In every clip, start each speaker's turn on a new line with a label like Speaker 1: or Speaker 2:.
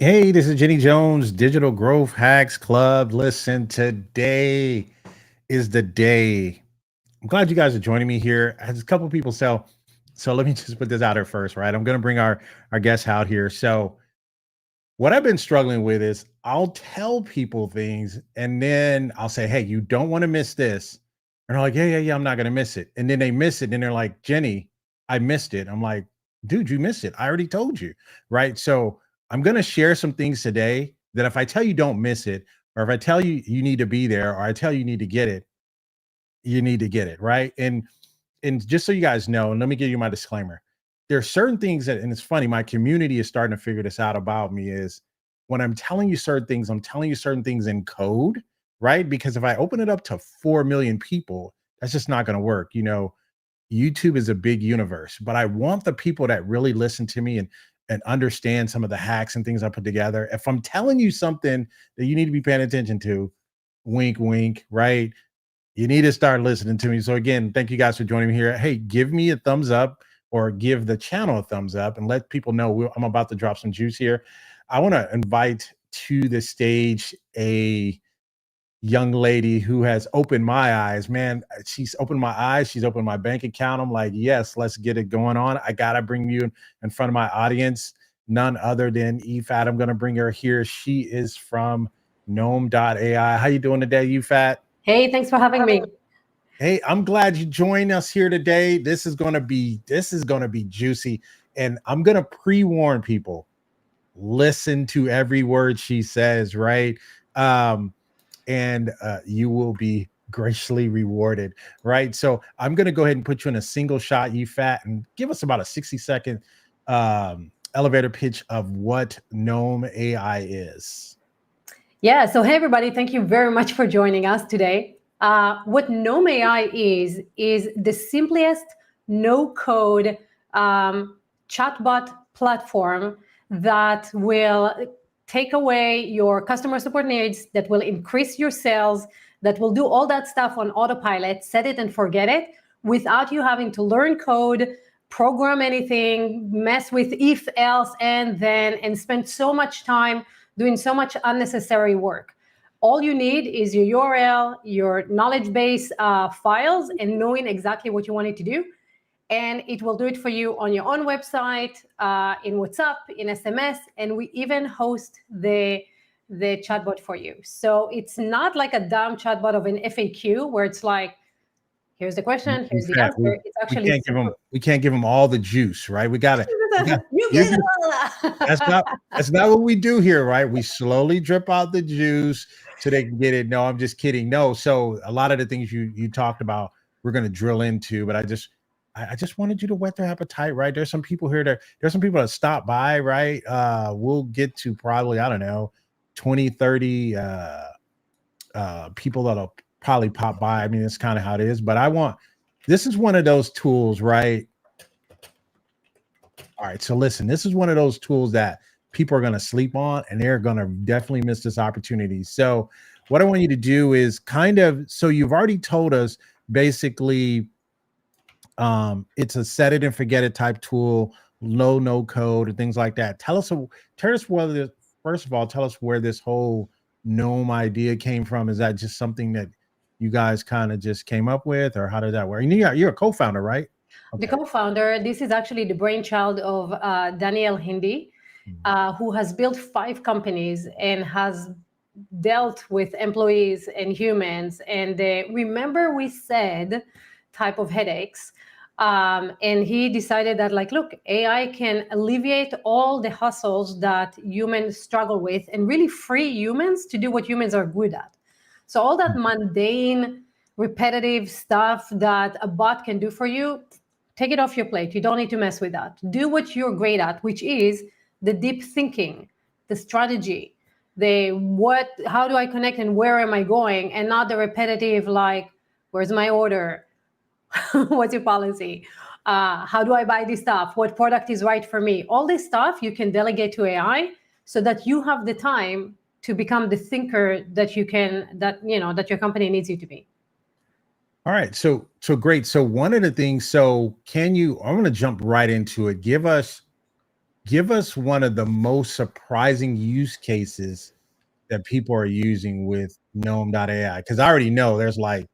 Speaker 1: Hey, this is Jenny Jones, Digital Growth Hacks Club. Listen, today is the day. I'm glad you guys are joining me here. As a couple of people so let me just put this out here first, right? I'm going to bring our guests out here. So what I've been struggling with is I'll tell people things and then I'll say, hey, you don't want to miss this. And they're like, yeah, I'm not going to miss it. And then they miss it. And they're like, Jenny, I missed it. I'm like, dude, you missed it. I already told you. Right. So I'm going to share some things today that if I tell you don't miss it, or if I tell you you need to be there, or I tell you need to get it, you need to get it. Right. And just so you guys know, and let me give you my disclaimer. There are certain things that, and it's funny, my community is starting to figure this out about me is when I'm telling you certain things, I'm telling you certain things in code, right? Because if I open it up to 4 million people, that's just not going to work. YouTube is a big universe, but I want the people that really listen to me and understand some of the hacks and things I put together. If I'm telling you something that you need to be paying attention to, wink, wink, right? You need to start listening to me. So again, thank you guys for joining me here. Hey, give me a thumbs up or give the channel a thumbs up and let people know I'm about to drop some juice here. I want to invite to the stage a young lady who has opened my eyes. Man, she's opened my eyes. She's opened my bank account. I'm like, yes, let's get it going on. I got to bring you in front of my audience. None other than EFAT. I'm going to bring her here. She is from Noem.ai. How you doing today, EFAT?
Speaker 2: Hey, thanks for having me.
Speaker 1: Hey, I'm glad you joined us here today. This is gonna be juicy, and I'm gonna pre-warn people. Listen to every word she says, right? And you will be graciously rewarded, right? So I'm gonna go ahead and put you in a single shot, you fat, and give us about a 60-second elevator pitch of what Noem.ai is.
Speaker 2: Yeah, so hey, everybody, thank you very much for joining us today. What Noem.ai is the simplest no-code chatbot platform that will take away your customer support needs, that will increase your sales, that will do all that stuff on autopilot, set it and forget it, without you having to learn code, program anything, mess with if, else, and then, and spend so much time doing so much unnecessary work. All you need is your URL, your knowledge base files, and knowing exactly what you want it to do. And it will do it for you on your own website, in WhatsApp, in SMS, and we even host the chatbot for you. So it's not like a dumb chatbot of an FAQ where it's like, here's the question,
Speaker 1: In
Speaker 2: here's the
Speaker 1: fact,
Speaker 2: answer. It's
Speaker 1: we
Speaker 2: actually
Speaker 1: can't give them all the juice, right?
Speaker 2: you
Speaker 1: You're
Speaker 2: get
Speaker 1: gonna, that's
Speaker 2: it.
Speaker 1: not what we do here, right? We slowly drip out the juice so they can get it. No, I'm just kidding. No, so a lot of the things you talked about, we're gonna drill into, but I just wanted you to whet their appetite, right? There's some people that stop by, right? We'll get to probably, I don't know, 20, 30 people that'll probably pop by. I mean, it's kind of how it is, but this is one of those tools, right? All right, so listen, this is one of those tools that people are going to sleep on and they're going to definitely miss this opportunity. So, what I want you to do is so you've already told us basically it's a set it and forget it type tool, low no code and things like that. Tell us whether first of all, tell us where this whole gnome idea came from. Is that just something that you guys kind of just came up with, or how did that work? And you're a co-founder, right?
Speaker 2: The
Speaker 1: Okay.
Speaker 2: co-founder, this is actually the brainchild of Daniel Hindi, who has built 5 companies and has dealt with employees and humans. And remember we said type of headaches. And he decided that, like, look, AI can alleviate all the hustles that humans struggle with and really free humans to do what humans are good at. So all that mundane, repetitive stuff that a bot can do for you, take it off your plate. You don't need to mess with that. Do what you're great at, which is the deep thinking, the strategy, how do I connect and where am I going, and not the repetitive, like, where's my order? What's your policy? How do I buy this stuff? What product is right for me? All this stuff you can delegate to AI so that you have the time to become the thinker that your company needs you to be.
Speaker 1: All right, so great. So one of the things, I'm going to jump right into it. give us one of the most surprising use cases that people are using with Noem.ai. Because I already know there's like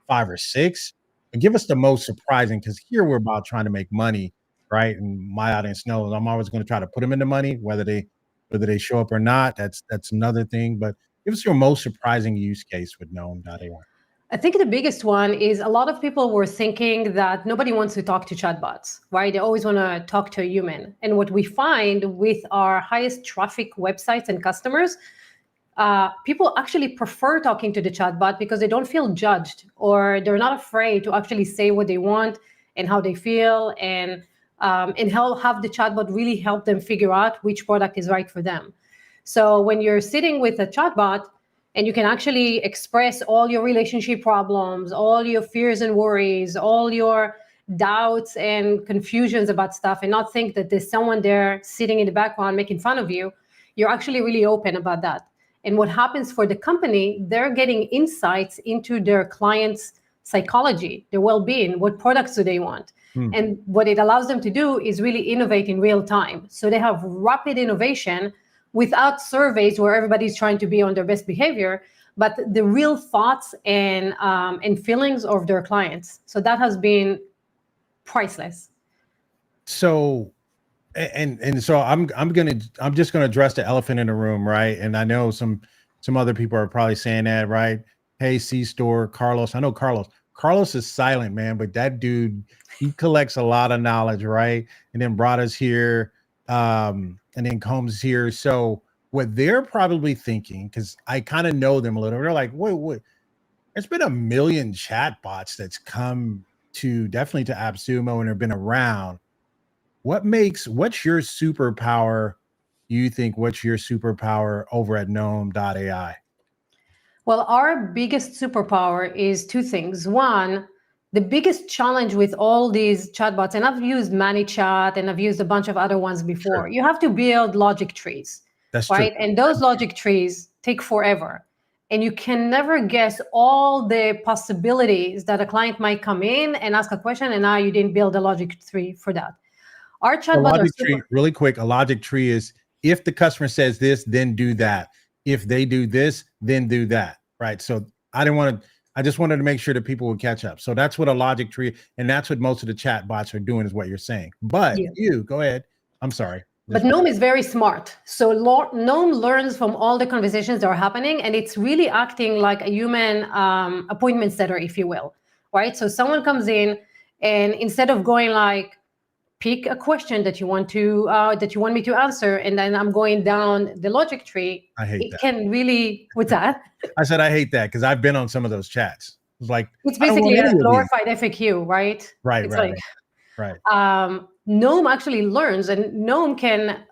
Speaker 1: 5 or 6, but give us the most surprising, because here we're about trying to make money, right? And my audience knows I'm always going to try to put them into money, whether they show up or not. That's another thing. But give us your most surprising use case with Noem.ai.
Speaker 2: I think the biggest one is a lot of people were thinking that nobody wants to talk to chatbots, right? They always want to talk to a human. And what we find with our highest traffic websites and customers, people actually prefer talking to the chatbot because they don't feel judged, or they're not afraid to actually say what they want and how they feel, and have the chatbot really help them figure out which product is right for them. So when you're sitting with a chatbot, and you can actually express all your relationship problems, all your fears and worries, all your doubts and confusions about stuff, and not think that there's someone there sitting in the background making fun of you, you're actually really open about that. And what happens for the company, they're getting insights into their clients' psychology, their well-being, what products do they want. And what it allows them to do is really innovate in real time. So they have rapid innovation without surveys where everybody's trying to be on their best behavior, but the real thoughts and feelings of their clients. So that has been priceless.
Speaker 1: So so I'm just gonna address the elephant in the room, right? And I know some other people are probably saying that, right? Hey, C Store, Carlos. I know Carlos. Carlos is silent, man, but that dude, he collects a lot of knowledge, right? And then brought us here, and then Combs here. So what they're probably thinking, because I kind of know them a little, they're like, wait, there's been a million chatbots that's come definitely to AppSumo and have been around. What's your superpower? You think what's your superpower over at Noem.ai?
Speaker 2: Well, our biggest superpower is two things. One, the biggest challenge with all these chatbots, and I've used ManyChat and I've used a bunch of other ones before,
Speaker 1: Sure.
Speaker 2: you have to build logic trees.
Speaker 1: That's
Speaker 2: right?
Speaker 1: true.
Speaker 2: And those logic trees take forever. And you can never guess all the possibilities that a client might come in and ask a question, and now you didn't build a logic tree for that. Our
Speaker 1: A
Speaker 2: chatbots are
Speaker 1: logic tree, really quick, a logic tree is if the customer says this, then do that. If they do this, then do that. Right. So I just wanted to make sure that people would catch up. So that's what a logic tree, and that's what most of the chat bots are doing, is what you're saying. But you go ahead. I'm sorry.
Speaker 2: But Noem is very smart. So Noem learns from all the conversations that are happening, and it's really acting like a human appointment setter, if you will, right? So someone comes in, and instead of going like, pick a question that you want me to answer, and then I'm going down the logic tree.
Speaker 1: I hate that.
Speaker 2: Can really, what's that?
Speaker 1: I said I hate that because I've been on some of those chats. It's like
Speaker 2: It's basically a glorified FAQ, right?
Speaker 1: Right, right.
Speaker 2: Noem actually learns, and Noem can,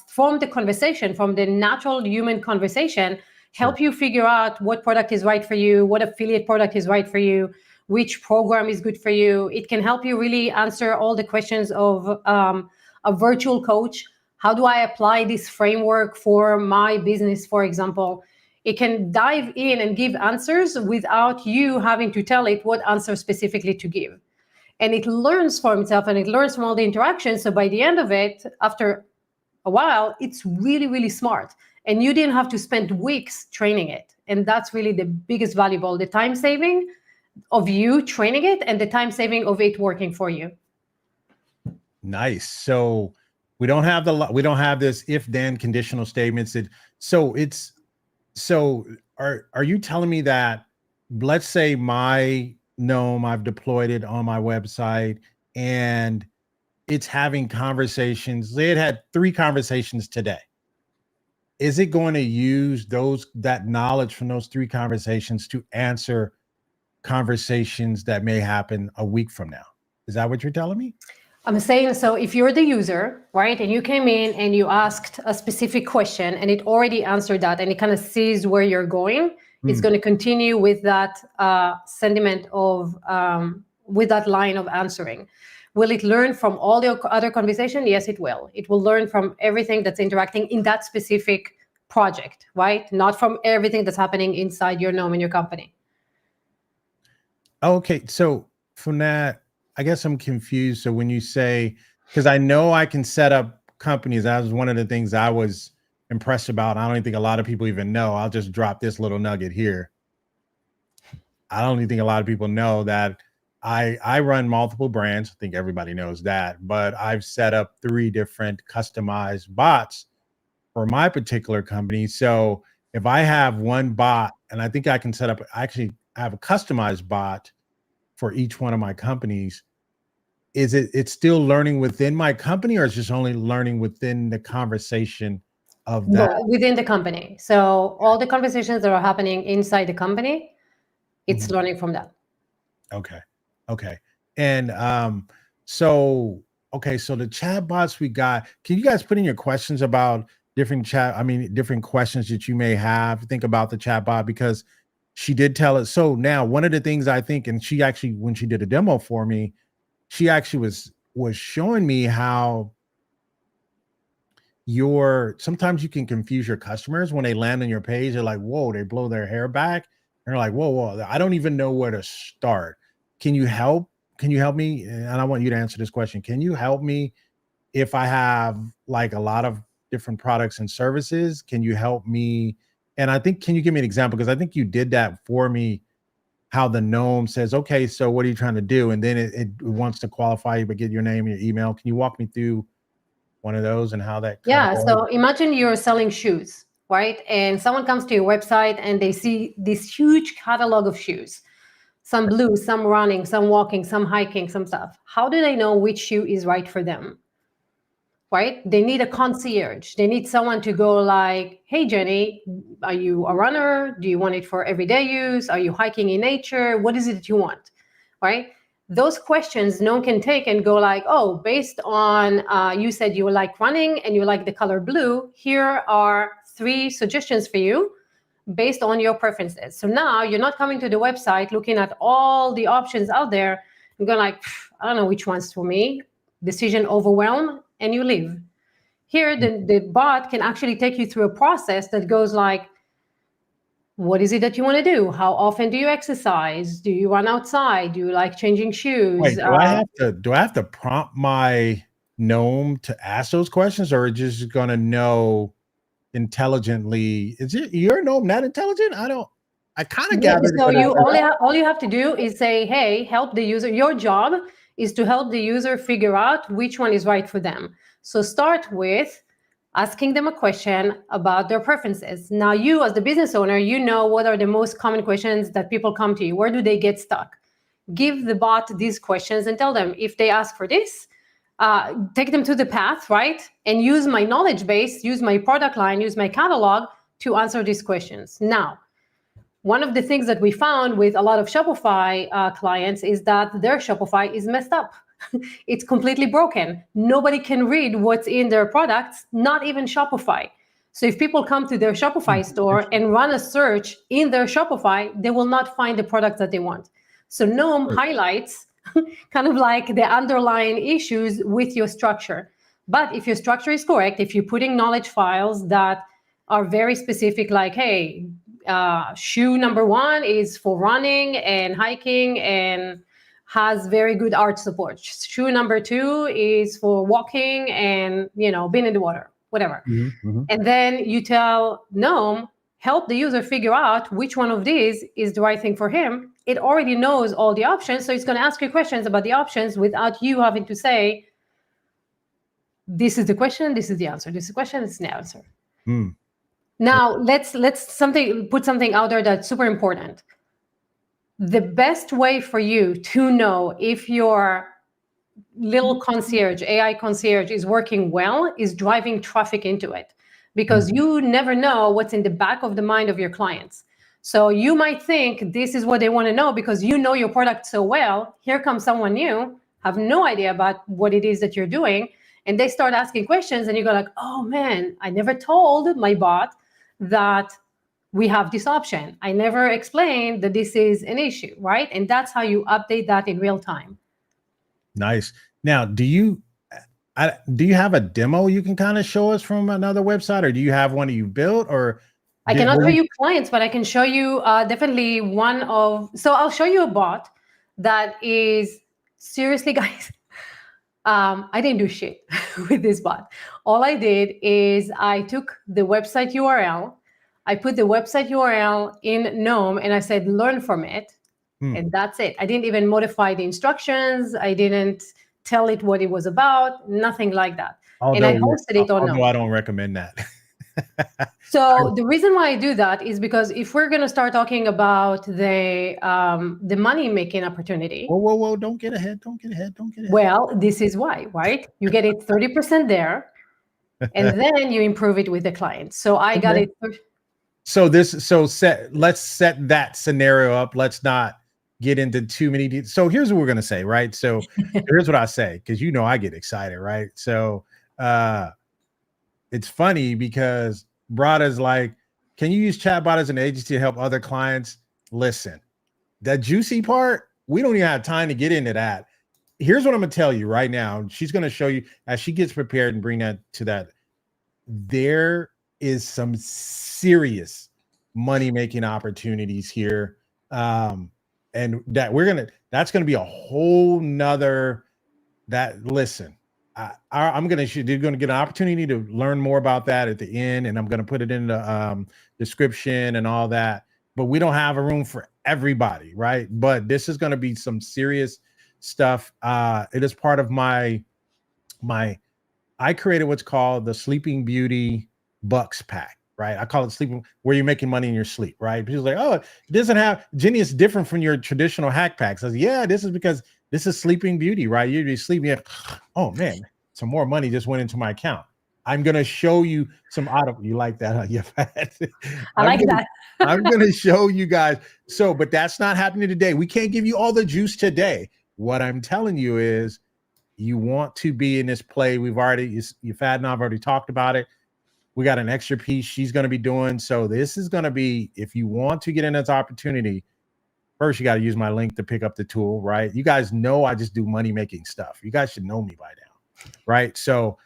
Speaker 2: from the conversation, from the natural human conversation, help you figure out what product is right for you, what affiliate product is right for you, which program is good for you. It can help you really answer all the questions of a virtual coach. How do I apply this framework for my business, for example? It can dive in and give answers without you having to tell it what answer specifically to give. And it learns for itself, and it learns from all the interactions. So by the end of it, after a while, it's really, really smart. And you didn't have to spend weeks training it. And that's really the biggest valuable, the time saving of you training it and the time saving of it working for you.
Speaker 1: Nice. So we don't have this if then conditional statements. Are you telling me that, let's say my Noem, I've deployed it on my website and it's having conversations. It had 3 conversations today. Is it going to use that knowledge from those 3 conversations to answer conversations that may happen a week from now? Is that what you're telling me?
Speaker 2: I'm saying, so if you're the user, right, and you came in and you asked a specific question and it already answered that, and it kind of sees where you're going, it's going to continue with that sentiment of, with that line of answering. Will it learn from all the other conversation? Yes, it will. It will learn from everything that's interacting in that specific project, right? Not from everything that's happening inside your Noem in your company.
Speaker 1: Okay, so from that, I guess I'm confused. So when you say, because I know I can set up companies, that was one of the things I was impressed about. I don't even think a lot of people even know. I'll just drop this little nugget here. I don't even think a lot of people know that I run multiple brands. I think everybody knows that, but I've set up 3 different customized bots for my particular company. So if I have one bot, and I think I can set up, actually I have a customized bot for each one of my companies. It's still learning within my company, or it's just only learning within the conversation of that?
Speaker 2: Within the company. So all the conversations that are happening inside the company, it's learning from that.
Speaker 1: Okay. And so the chatbots we got, can you guys put in your questions about different questions that you may have? Think about the chatbot, because she did tell us. So now one of the things I think, and she actually, when she did a demo for me, she actually was showing me how sometimes you can confuse your customers when they land on your page. They're like, whoa, they blow their hair back. And they're like, whoa, I don't even know where to start. Can you help me? And I want you to answer this question. Can you help me if I have like a lot of different products and services? Can you help me? And I think, can you give me an example? Because I think you did that for me, how the Noem says, okay, so what are you trying to do? And then it wants to qualify you, but get your name and your email. Can you walk me through one of those and how that kind of
Speaker 2: So imagine you're selling shoes, right? And someone comes to your website and they see this huge catalog of shoes, some blue, some running, some walking, some hiking, some stuff. How do they know which shoe is right for them? Right? They need a concierge. They need someone to go like, hey, Jenny, are you a runner? Do you want it for everyday use? Are you hiking in nature? What is it that you want? Right? Those questions no one can take and go like, oh, based on you said you like running and you like the color blue, here are 3 suggestions for you based on your preferences. So now you're not coming to the website looking at all the options out there and going like, I don't know which one's for me. Decision overwhelm, and you leave. Here, the bot can actually take you through a process that goes like, what is it that you want to do? How often do you exercise? Do you run outside? Do you like changing shoes?
Speaker 1: Wait, do I have to prompt my Noem to ask those questions, or is it just going to know intelligently? Is it your Noem not intelligent? I kind of gathered.
Speaker 2: So all you have to do is say, hey, help the user. Your job is to help the user figure out which one is right for them. So start with asking them a question about their preferences. Now, you as the business owner, you know what are the most common questions that people come to you. Where do they get stuck? Give the bot these questions and tell them, if they ask for this, take them to the path, right? And use my knowledge base, use my product line, use my catalog to answer these questions. Now, one of the things that we found with a lot of Shopify clients is that their Shopify is messed up. It's completely broken. Nobody can read what's in their products, not even Shopify. So if people come to their Shopify store and run a search in their Shopify, they will not find the product that they want. So Noem highlights kind of like the underlying issues with your structure. But if your structure is correct, if you're putting knowledge files that are very specific, like, hey, shoe number 1 is for running and hiking and has very good arch support. Shoe number 2 is for walking and, being in the water, whatever. And then you tell Noem, help the user figure out which one of these is the right thing for him. It already knows all the options, so it's going to ask you questions about the options without you having to say, this is the question, this is the answer. This is the question, this is the answer. Now, let's put something out there that's super important. The best way for you to know if your little concierge, AI concierge, is working well is driving traffic into it, because you never know what's in the back of the mind of your clients. So you might think this is what they want to know because you know your product so well. Here comes someone new, have no idea about what it is that you're doing, and they start asking questions, and you go like, oh man, I never told my bot that we have this option. I never explained that this is an issue, right? And that's how you update that in real time.
Speaker 1: Nice. Now, do you have a demo you can kind of show us from another website, or do you have one that you built? Or
Speaker 2: I cannot show you clients, but I can show you definitely so I'll show you a bot that is, seriously, guys, I didn't do shit with this bot. All I did is I took the website URL, I put the website URL in Noem, and I said, learn from it. And that's it. I didn't even modify the instructions. I didn't tell it what it was about, nothing like that. And I hosted it on Noem.
Speaker 1: I don't recommend that.
Speaker 2: So the reason why I do that is because if we're going to start talking about the money making opportunity.
Speaker 1: Whoa! Don't get ahead.
Speaker 2: Well, this is why, right? You get it 30% there, and then you improve it with the client. So I got it.
Speaker 1: Let's set that scenario up. Let's not get into too many details. So here's what we're gonna say, right? So here's what I say, because I get excited, right? So it's funny because Brada's like, can you use Chatbot as an agency to help other clients? Listen, that juicy part, we don't even have time to get into that. Here's what I'm gonna tell you right now. She's gonna show you as she gets prepared and bring that to that. There is some serious money-making opportunities here. And that's gonna be a whole nother listen. I'm gonna you're gonna get an opportunity to learn more about that at the end, and I'm gonna put it in the description and all that. But we don't have a room for everybody, right? But this is gonna be some serious stuff. It is part of my I created what's called the Sleeping Beauty Bucks Pack, right? I call it sleeping, where you're making money in your sleep, right? People's like, oh, it doesn't have, Ginny, it's different from your traditional hack packs. I said, yeah, this is because this is Sleeping Beauty, right? You're sleeping, oh man, some more money just went into my account. I'm going to show you some you like that, huh? Yeah,
Speaker 2: I like that.
Speaker 1: I'm going to show you guys. So, but that's not happening today. We can't give you all the juice today. What I'm telling you is, you want to be in this play. Fad and I've already talked about it. We got an extra piece she's going to be doing. So this is going to be, if you want to get in this opportunity, first you got to use my link to pick up the tool, right? You guys know I just do money making stuff. You guys should know me by now, right? So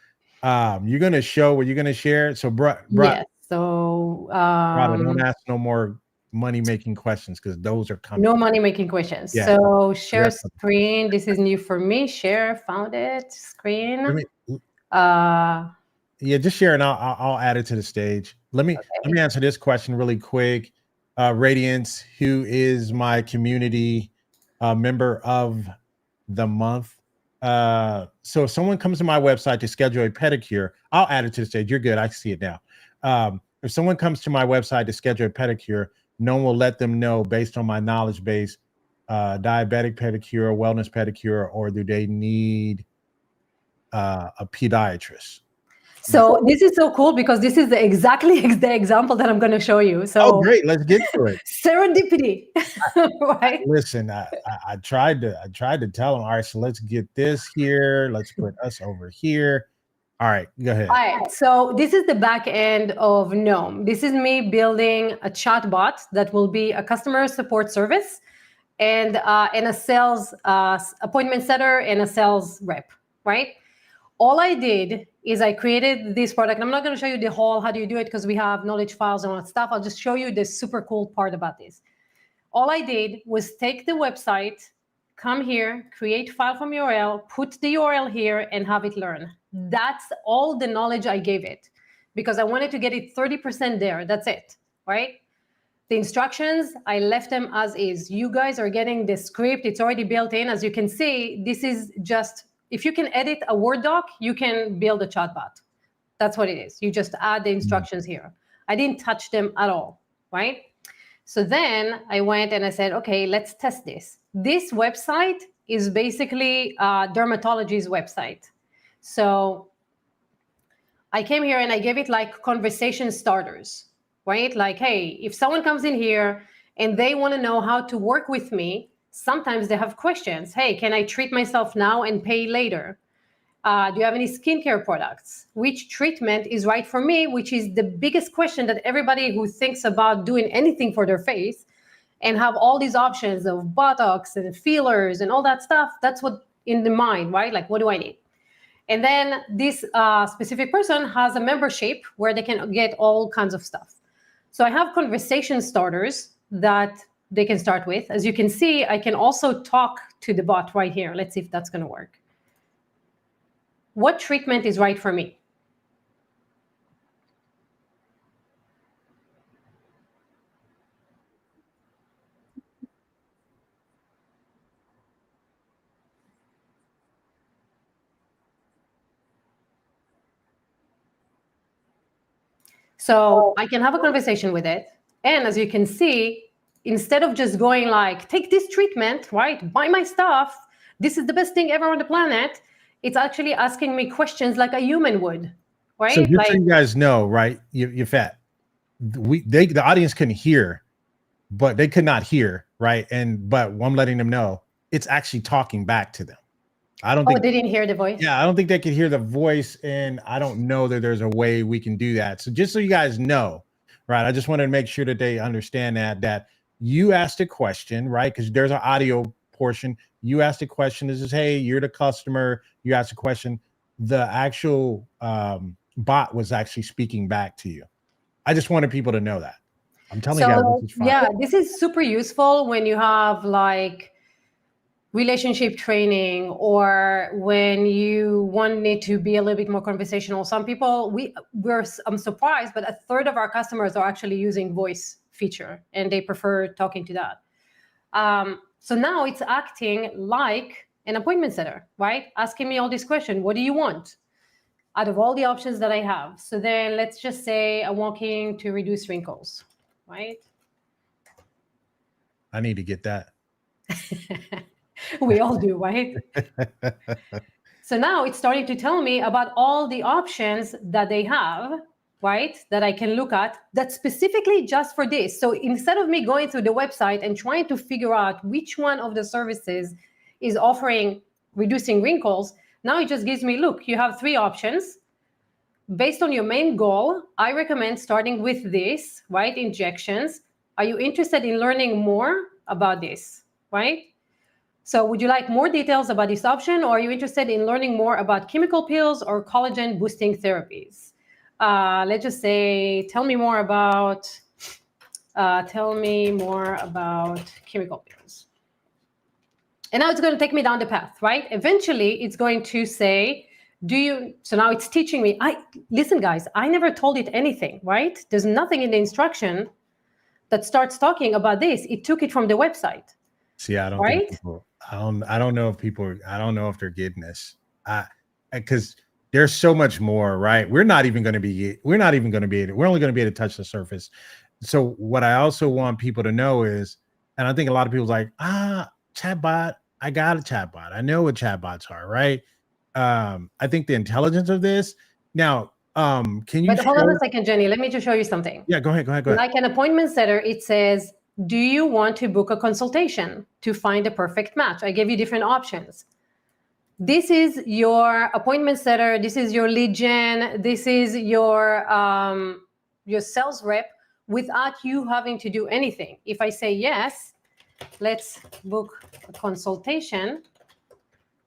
Speaker 1: you're going to show what you're going to share. So,
Speaker 2: yes. So,
Speaker 1: don't ask no more money making questions, because those are coming.
Speaker 2: No money making questions. Yeah. So share screen. This is new for me. Share, found it. Screen.
Speaker 1: Yeah, just share and I'll add it to the stage. Let me answer this question really quick. Radiance, who is my community member of the month. So if someone comes to my website to schedule a pedicure, I'll add it to the stage. You're good. I see it now. If someone comes to my website to schedule a pedicure, no one will let them know based on my knowledge base, diabetic pedicure, wellness pedicure, or do they need a pediatrist?
Speaker 2: So this is so cool, because this is exactly the example that I'm going to show you. So
Speaker 1: great, let's get to it.
Speaker 2: Serendipity, right?
Speaker 1: Listen, I tried to tell them. All right, so let's get this here. Let's put us over here. All right, go ahead.
Speaker 2: All right, so this is the back end of Noem. This is me building a chatbot that will be a customer support service and a sales appointment setter and a sales rep, right? All I did is I created this product. And I'm not going to show you the whole how do you do it, because we have knowledge files and all that stuff. I'll just show you the super cool part about this. All I did was take the website, come here, create file from URL, put the URL here, and have it learn. That's all the knowledge I gave it, because I wanted to get it 30% there. That's it, right? The instructions, I left them as is. You guys are getting the script. It's already built in. As you can see, this is just, if you can edit a Word doc, you can build a chatbot. That's what it is. You just add the instructions here. I didn't touch them at all, right? So then I went and I said, okay, let's test this. This website is basically dermatology's website. So I came here and I gave it like conversation starters, right? Like, hey, if someone comes in here and they want to know how to work with me, sometimes they have questions. Hey, can I treat myself now and pay later? Do you have any skincare products? Which treatment is right for me? Which is the biggest question that everybody who thinks about doing anything for their face and have all these options of Botox and fillers and all that stuff. That's what in the mind, right? Like, what do I need? And then this specific person has a membership where they can get all kinds of stuff. So I have conversation starters that they can start with. As you can see, I can also talk to the bot right here. Let's see if that's going to work. what treatment is right for me. So I can have a conversation with it. And as you can see, instead of just going like, take this treatment, right? Buy my stuff. This is the best thing ever on the planet. It's actually asking me questions like a human would, right?
Speaker 1: So just so you guys know, right? You're fat. The audience couldn't hear, but they could not hear, right? But I'm letting them know it's actually talking back to them. I don't think
Speaker 2: they didn't hear the voice.
Speaker 1: Yeah, I don't think they could hear the voice, and I don't know that there's a way we can do that. So just so you guys know, right? I just wanted to make sure that they understand that you asked a question, right? Because there's an audio portion. You asked a question. This is, hey, you're the customer. You asked a question. The actual bot was actually speaking back to you. I just wanted people to know that. I'm telling you guys, this is fun.
Speaker 2: Yeah, this is super useful when you have like relationship training, or when you want it to be a little bit more conversational. Some people, I'm surprised, but a third of our customers are actually using voice feature, and they prefer talking to that. So now it's acting like an appointment setter, right? Asking me all these questions. What do you want out of all the options that I have? So then let's just say I'm walking to reduce wrinkles, right?
Speaker 1: I need to get that.
Speaker 2: We all do, right? So now it's starting to tell me about all the options that they have, right? That I can look at that's specifically just for this. So instead of me going through the website and trying to figure out which one of the services is offering reducing wrinkles, now it just gives me, look, you have 3 options. Based on your main goal, I recommend starting with this, right? Injections. Are you interested in learning more about this, right? So would you like more details about this option, or are you interested in learning more about chemical pills or collagen boosting therapies? Let's just say, tell me more about chemical pills. And now it's going to take me down the path, right? Eventually, it's going to say, so now it's teaching me. Listen, guys, I never told it anything, right? There's nothing in the instruction that starts talking about this. It took it from the website.
Speaker 1: See, I don't think people, I don't know if they're getting this. Because there's so much more, right? We're only going to be able to touch the surface. So what I also want people to know is, and I think a lot of people's like, chatbot, I got a chatbot. I know what chatbots are, right? I think the intelligence of this now, can you
Speaker 2: hold on a second, Jenny, let me just show you something.
Speaker 1: Yeah, go ahead.
Speaker 2: Like an appointment setter, it says, do you want to book a consultation to find a perfect match? I gave you different options. This is your appointment setter. This is your lead gen. This is your sales rep, without you having to do anything. If I say yes, let's book a consultation,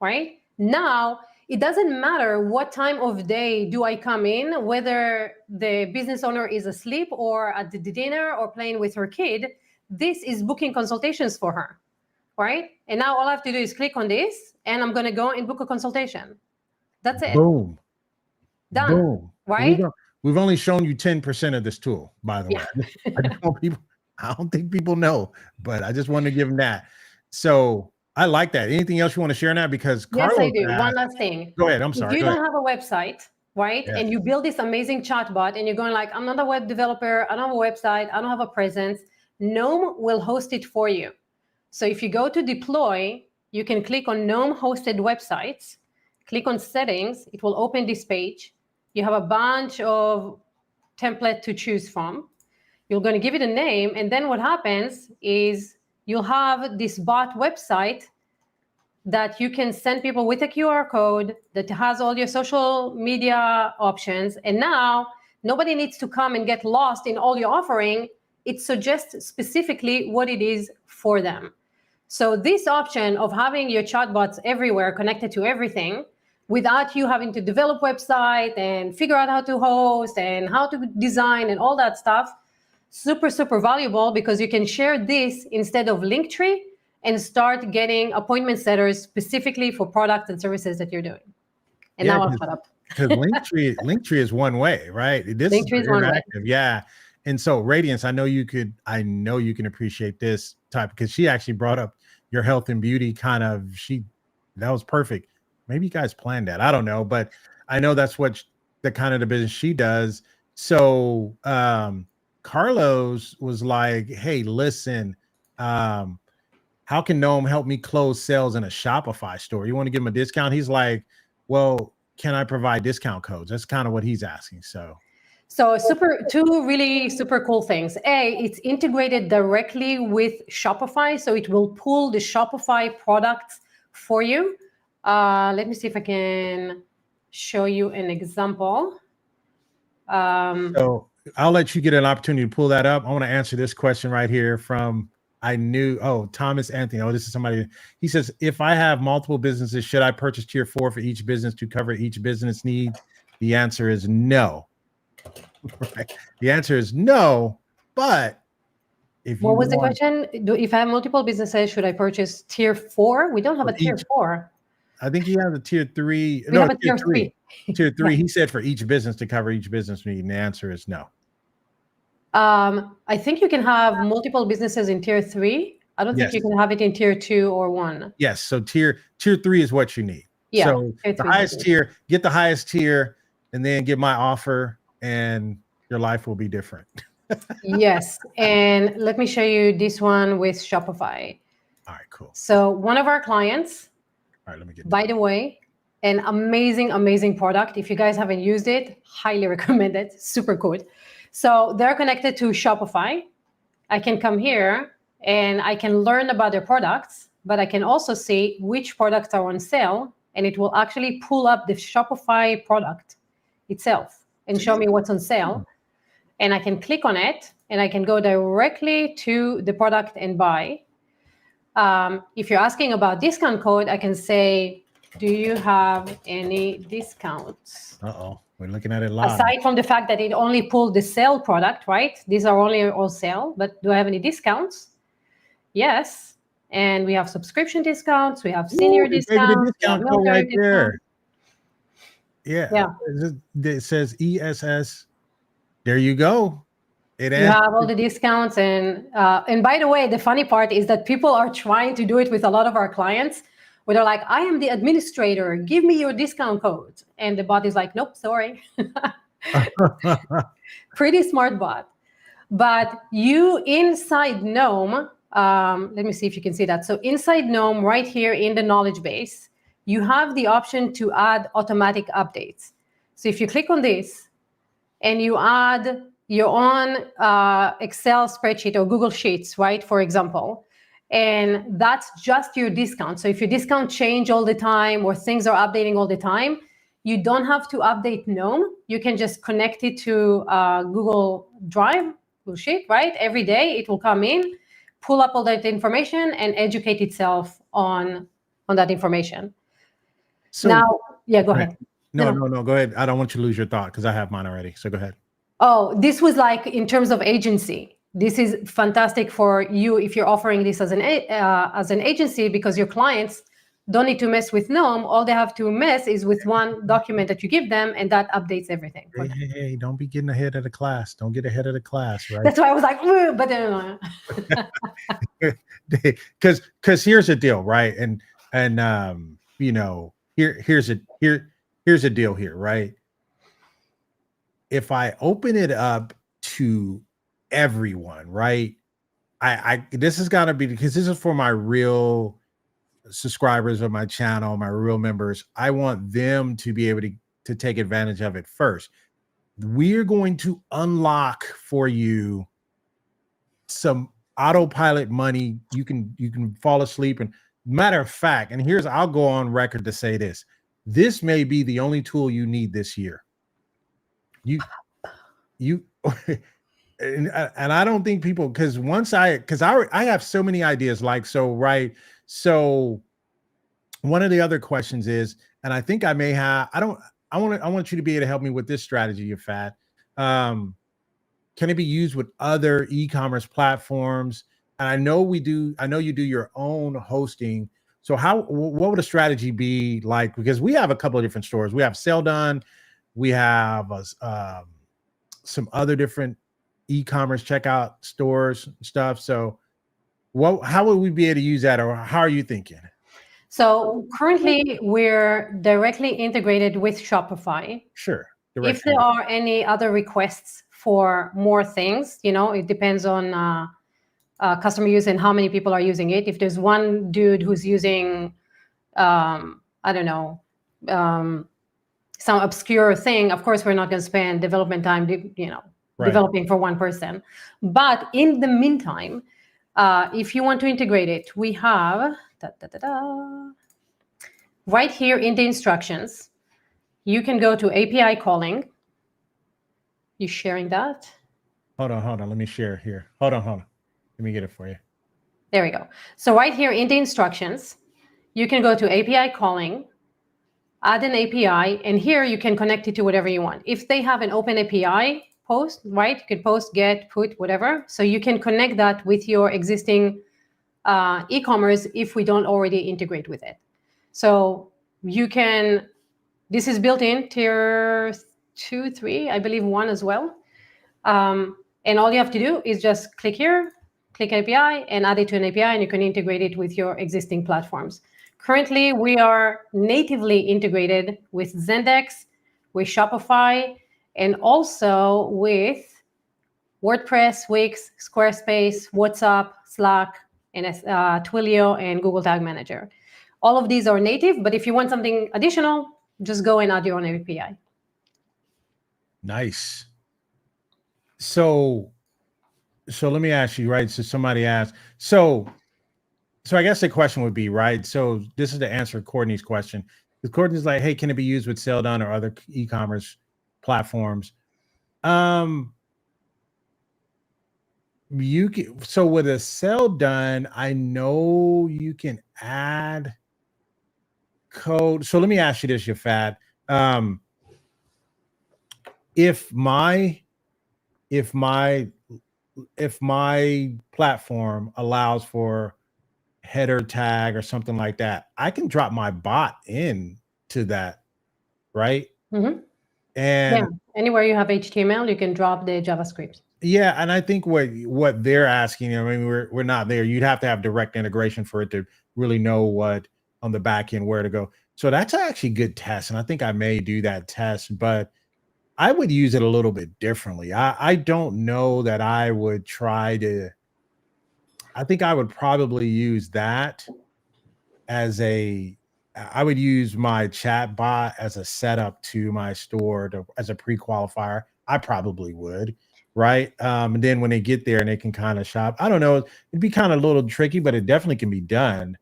Speaker 2: right? Now, it doesn't matter what time of day do I come in, whether the business owner is asleep or at the dinner or playing with her kid. This is booking consultations for her, right? And now all I have to do is click on this, and I'm going to go and book a consultation. That's it.
Speaker 1: Boom.
Speaker 2: Done.
Speaker 1: Boom.
Speaker 2: Right?
Speaker 1: We've only shown you 10% of this tool, by the way. I just want people, I don't think people know, but I just wanted to give them that. So I like that. Anything else you want to share now? Because
Speaker 2: yes, I do. One last thing.
Speaker 1: Go ahead. I'm sorry.
Speaker 2: If you don't have a website, right, and you build this amazing chatbot, and you're going like, I'm not a web developer, I don't have a website, I don't have a presence, Noem will host it for you. So if you go to deploy, you can click on Noem hosted websites, click on settings, it will open this page. You have a bunch of templates to choose from. You're going to give it a name, and then what happens is you'll have this bot website that you can send people with a QR code that has all your social media options. And now nobody needs to come and get lost in all your offering. It suggests specifically what it is for them. So this option of having your chatbots everywhere connected to everything without you having to develop website and figure out how to host and how to design and all that stuff, super, super valuable, because you can share this instead of Linktree and start getting appointment setters specifically for products and services that you're doing. And now I'll shut up.
Speaker 1: Because Linktree is one way, right? This
Speaker 2: Linktree is one way.
Speaker 1: Yeah. And so Radiance, I know you can appreciate this type, because she actually brought up your health and beauty that was perfect. Maybe you guys planned that. I don't know, but I know that's what the kind of the business she does. So Carlos was like, hey, listen, how can Noem help me close sales in a Shopify store? You want to give him a discount? He's like, well, can I provide discount codes? That's kind of what he's asking. So
Speaker 2: two really super cool things. It's integrated directly with Shopify, so it will pull the Shopify products for you. Let me see if I can show you an example.
Speaker 1: So I'll let you get an opportunity to pull that up. I want to answer this question right here from Thomas Anthony. Oh, this is somebody. He says, if I have multiple businesses, should I purchase tier 4 for each business to cover each business need? The answer is no. Right. The answer is no. But
Speaker 2: what was the question? If I have multiple businesses, should I purchase tier 4? We don't have a tier 4.
Speaker 1: I think you have a tier 3.
Speaker 2: We have a tier 3.
Speaker 1: Tier 3. Yeah. He said for each business to cover each business need. And the answer is no.
Speaker 2: I think you can have multiple businesses in tier 3. I don't think you can have it in tier 2 or 1.
Speaker 1: Yes. So tier 3 is what you need.
Speaker 2: Yeah.
Speaker 1: So the highest tier, get the highest tier, and then get my offer, and your life will be different.
Speaker 2: Yes. And let me show you this one with Shopify.
Speaker 1: All right, cool.
Speaker 2: So one of our clients, by the way, an amazing product. If you guys haven't used it, highly recommend it. Super good. So they're connected to Shopify. I can come here and I can learn about their products, but I can also see which products are on sale, and it will actually pull up the Shopify product itself and show me what's on sale. And I can click on it and I can go directly to the product and buy. If you're asking about discount code, I can say, do you have any discounts?
Speaker 1: We're looking at it live.
Speaker 2: Aside from the fact that it only pulled the sale product, right? These are only all sale, but do I have any discounts? Yes. And we have subscription discounts. We have senior discounts.
Speaker 1: Discount code right there. Yeah. It says ESS. There you go.
Speaker 2: You have all the discounts. And by the way, the funny part is that people are trying to do it with a lot of our clients, where they're like, I am the administrator, give me your discount code. And the bot is like, nope, sorry. Pretty smart bot. But you inside Noem, let me see if you can see that. So inside Noem, right here in the knowledge base, you have the option to add automatic updates. So if you click on this and you add your own Excel spreadsheet or Google Sheets, right, for example, and that's just your discount. So if your discount change all the time or things are updating all the time, you don't have to update Noem. You can just connect it to Google Drive, Google Sheet, right? Every day it will come in, pull up all that information, and educate itself on that information. So now, go ahead.
Speaker 1: No, go ahead. I don't want you to lose your thought because I have mine already. So go ahead.
Speaker 2: Oh, this was like in terms of agency. This is fantastic for you if you're offering this as an agency, because your clients don't need to mess with Noem. All they have to mess is with one document that you give them, and that updates everything.
Speaker 1: Hey, don't be getting ahead of the class. Don't get ahead of the class, right?
Speaker 2: That's why I was like, but no.
Speaker 1: Because here's the deal, right? And here's a deal here, right? If I open it up to everyone, right? This has got to be, because this is for my real subscribers of my channel, my real members. I want them to be able to take advantage of it first. We're going to unlock for you some autopilot money. You can fall asleep. And matter of fact, and I'll go on record to say this may be the only tool you need this year. And I don't think people, because I have so many ideas, so one of the other questions is, and I think I may have, I want you to be able to help me with this strategy, Yafat. Can it be used with other e-commerce platforms? And I know you do your own hosting. So what would a strategy be like? Because we have a couple of different stores. We have Sell Done, we have some other different e-commerce checkout stores and stuff. So how would we be able to use that, or how are you thinking?
Speaker 2: So currently we're directly integrated with Shopify.
Speaker 1: Sure.
Speaker 2: If there are any other requests for more things, it depends on customer use and how many people are using it. If there's one dude who's using, I don't know, some obscure thing, of course, we're not going to spend development time, developing for one person. But in the meantime, if you want to integrate it, we have right here in the instructions, you can go to API calling. You sharing that?
Speaker 1: Hold on. Let me share here. Hold on. Let me get it for you.
Speaker 2: There we go. So right here in the instructions, you can go to API calling, add an API, and here you can connect it to whatever you want. If they have an open API post, right, you can post, get, put, whatever. So you can connect that with your existing e-commerce if we don't already integrate with it. So you can, this is built in tier 2, 3, I believe 1 as well. And all you have to do is just click here, click API, and add it to an API, and you can integrate it with your existing platforms. Currently, we are natively integrated with Zendesk, with Shopify, and also with WordPress, Wix, Squarespace, WhatsApp, Slack, and Twilio, and Google Tag Manager. All of these are native, but if you want something additional, just go and add your own API.
Speaker 1: Nice. So let me ask you, right? So somebody asked, so I guess the question would be, right? So this is the answer to Courtney's question. Because Courtney's like, hey, can it be used with Sell Done or other e-commerce platforms? You can, so with a Sell Done, I know you can add code. So let me ask you this, Yafat. If my platform allows for header tag or something like that, I can drop my bot in to that, right?
Speaker 2: Mm-hmm.
Speaker 1: And
Speaker 2: anywhere you have HTML, you can drop the JavaScript.
Speaker 1: Yeah, and I think what they're asking, I mean, we're not there. You'd have to have direct integration for it to really know what on the back end where to go. So that's actually a good test, and I think I may do that test, but I would use it a little bit differently. I don't know that I would try to. I think I would probably use that as I would use my chat bot as a setup to my store as a pre-qualifier. I probably would, right? And then when they get there and they can kind of shop, I don't know, it'd be kind of a little tricky, but it definitely can be done,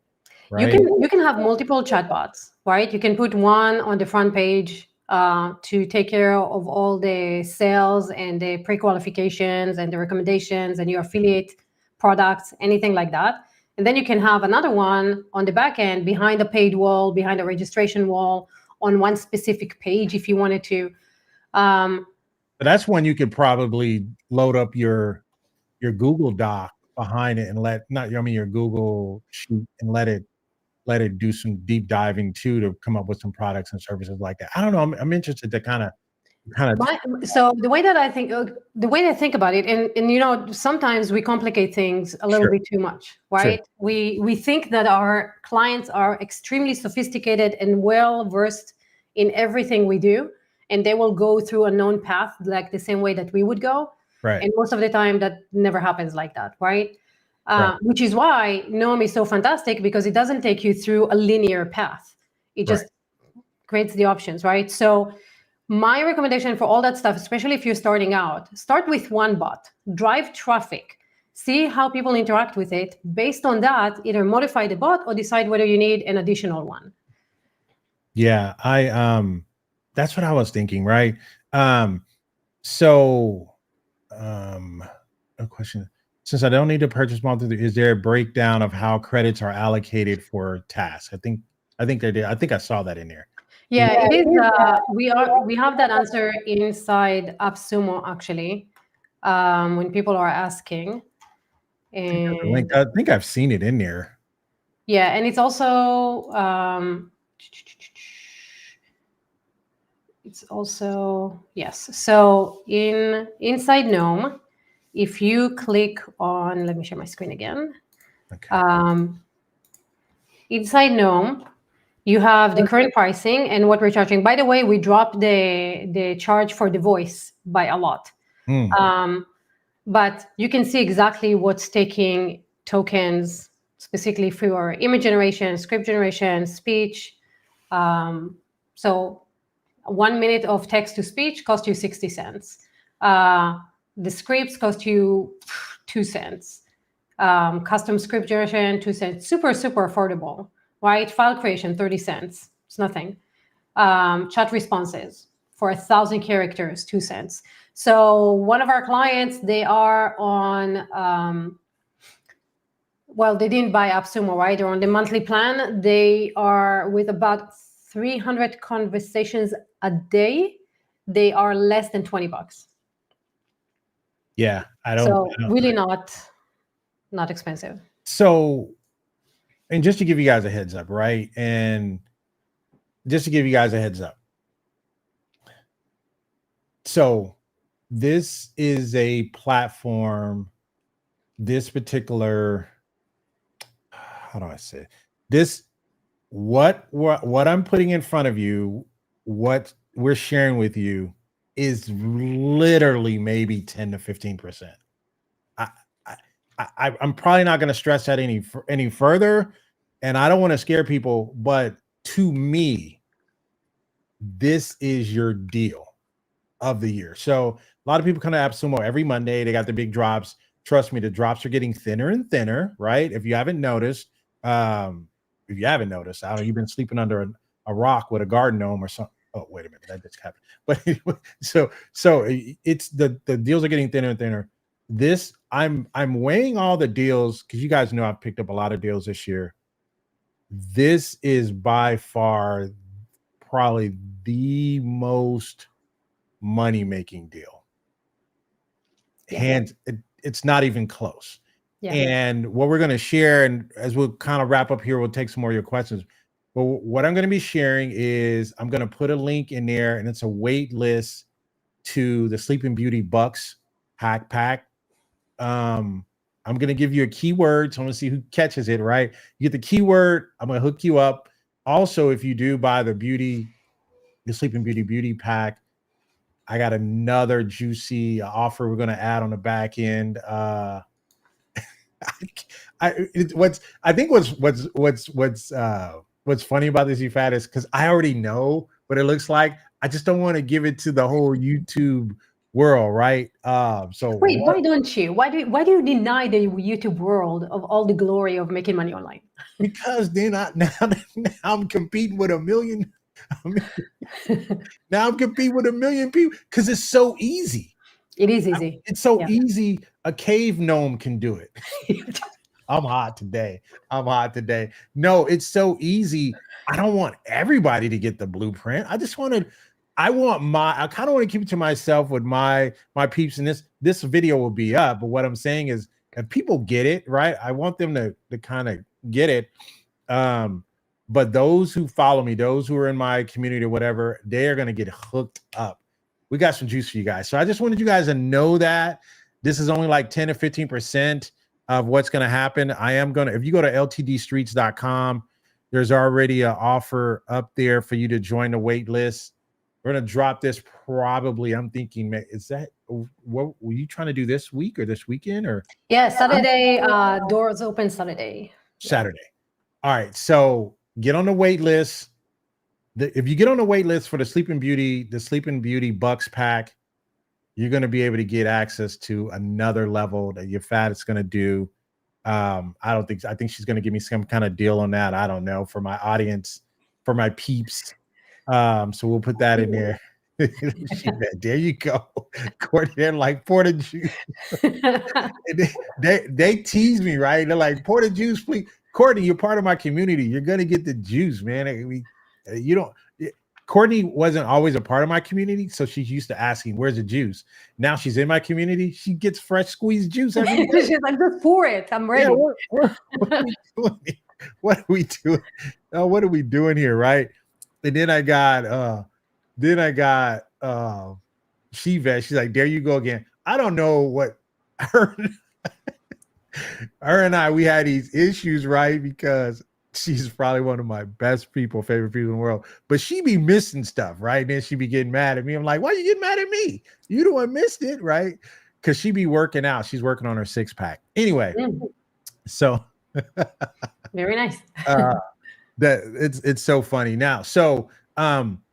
Speaker 1: right?
Speaker 2: You can have multiple chatbots, right? You can put one on the front page to take care of all the sales and the pre-qualifications and the recommendations and your affiliate products, anything like that. And then you can have another one on the back end behind a paid wall, behind a registration wall, on one specific page if you wanted to.
Speaker 1: But that's when you could probably load up your Google Doc behind it and your Google Sheet and let it do some deep diving too to come up with some products and services like that. I don't know. I'm interested to kind of.
Speaker 2: So the way that I think about it, and sometimes we complicate things a little bit too much, right? Sure. We think that our clients are extremely sophisticated and well versed in everything we do, and they will go through a known path like the same way that we would go.
Speaker 1: Right.
Speaker 2: And most of the time, that never happens like that, right? Right. Which is why Noem is so fantastic, because it doesn't take you through a linear path. It just creates the options, right? So my recommendation for all that stuff, especially if you're starting out, start with one bot, drive traffic, see how people interact with it. Based on that, either modify the bot or decide whether you need an additional one.
Speaker 1: Yeah, that's what I was thinking, right? A question. Since I don't need to purchase multiple, is there a breakdown of how credits are allocated for tasks? I think they did. I think I saw that in there.
Speaker 2: Yeah, it is. We have that answer inside AppSumo actually. When people are asking,
Speaker 1: I think I've seen it in there.
Speaker 2: Yeah, and it's also yes. So inside Gnome, if you click on, let me share my screen again.
Speaker 1: Okay.
Speaker 2: Inside Gnome, you have the current pricing and what we're charging. By the way, we dropped the charge for the voice by a lot. But you can see exactly what's taking tokens specifically for your image generation, script generation, speech. So 1 minute of text to speech costs you 60 cents. The scripts cost you 2 cents. Custom script generation, 2 cents. Super, super affordable, right? File creation, 30 cents. It's nothing. Chat responses for 1,000 characters, 2 cents. So one of our clients, they are on, well, they didn't buy AppSumo, right? They're on the monthly plan. They are with about 300 conversations a day. They are less than $20.
Speaker 1: Yeah, I don't.
Speaker 2: So really not expensive.
Speaker 1: So, and just to give you guys a heads up, right? And just to give you guys a heads up. So, this is a platform, this particular, how do I say it? This, what I'm putting in front of you, what we're sharing with you is literally maybe 10 to 15%. I'm probably not going to stress that any further, and I don't want to scare people, but to me, this is your deal of the year. So a lot of people come to AppSumo every Monday. They got the big drops. Trust me, the drops are getting thinner and thinner, right? If you haven't noticed, I don't know, you've been sleeping under a rock with a garden gnome or something. Oh, wait a minute, that just happened. But anyway, so it's the deals are getting thinner and thinner. This, I'm weighing all the deals because you guys know I've picked up a lot of deals this year. This is by far probably the most money-making deal.
Speaker 2: Yeah.
Speaker 1: It's not even close.
Speaker 2: Yeah.
Speaker 1: And what we're going to share, and as we'll kind of wrap up here, we'll take some more of your questions. But what I'm going to be sharing is I'm going to put a link in there, and it's a wait list to the Sleeping Beauty Bucks hack pack. I'm going to give you a keyword. So I want to see who catches it, right? You get the keyword. I'm going to hook you up. Also, if you do buy the Sleeping Beauty pack, I got another juicy offer we're going to add on the back end. What's funny about this, UFAT, is because I already know what it looks like. I just don't want to give it to the whole YouTube world, right? So
Speaker 2: wait, why don't you? Why do you deny the YouTube world of all the glory of making money online?
Speaker 1: Because then now I'm competing with a million. Now I'm competing with a million people because it's so easy.
Speaker 2: It is easy.
Speaker 1: It's so easy. A cave gnome can do it. I'm hot today. No, it's so easy. I don't want everybody to get the blueprint. I kind of want to keep it to myself with my peeps. And this video will be up. But what I'm saying is, if people get it, right, I want them to kind of get it. But those who follow me, those who are in my community or whatever, they are going to get hooked up. We got some juice for you guys. So I just wanted you guys to know that this is only like 10 to 15% of what's going to happen. If you go to ltdstreets.com, there's already an offer up there for you to join the wait list. We're going to drop this probably, I'm thinking, what were you trying to do this week or this weekend? Or
Speaker 2: yeah, Saturday, doors open Saturday.
Speaker 1: All right, so get on the wait list. If you get on the wait list for the Sleeping Beauty Bucks pack, you're going to be able to get access to another level that your fat is going to do. I think she's going to give me some kind of deal on that. I don't know, for my audience, for my peeps. So we'll put that in there. There you go. Courtney, they're like, pour the juice. they tease me, right? They're like, pour the juice, please. Courtney, you're part of my community. You're going to get the juice, man. Courtney wasn't always a part of my community, so she's used to asking, where's the juice? Now she's in my community. She gets fresh squeezed juice every day.
Speaker 2: She's like, just pour it. I'm ready.
Speaker 1: Yeah, what are we doing? what are we doing? What are we doing here, right? And then I got Shevet. She's like, there you go again. I don't know what her and I, we had these issues, right? Because she's probably one of my favorite people in the world. But she be missing stuff, right? And then she be getting mad at me. I'm like, why you getting mad at me? You the one missed it, right? Because she be working out. She's working on her 6-pack. Anyway, so
Speaker 2: Very nice.
Speaker 1: that it's so funny now. So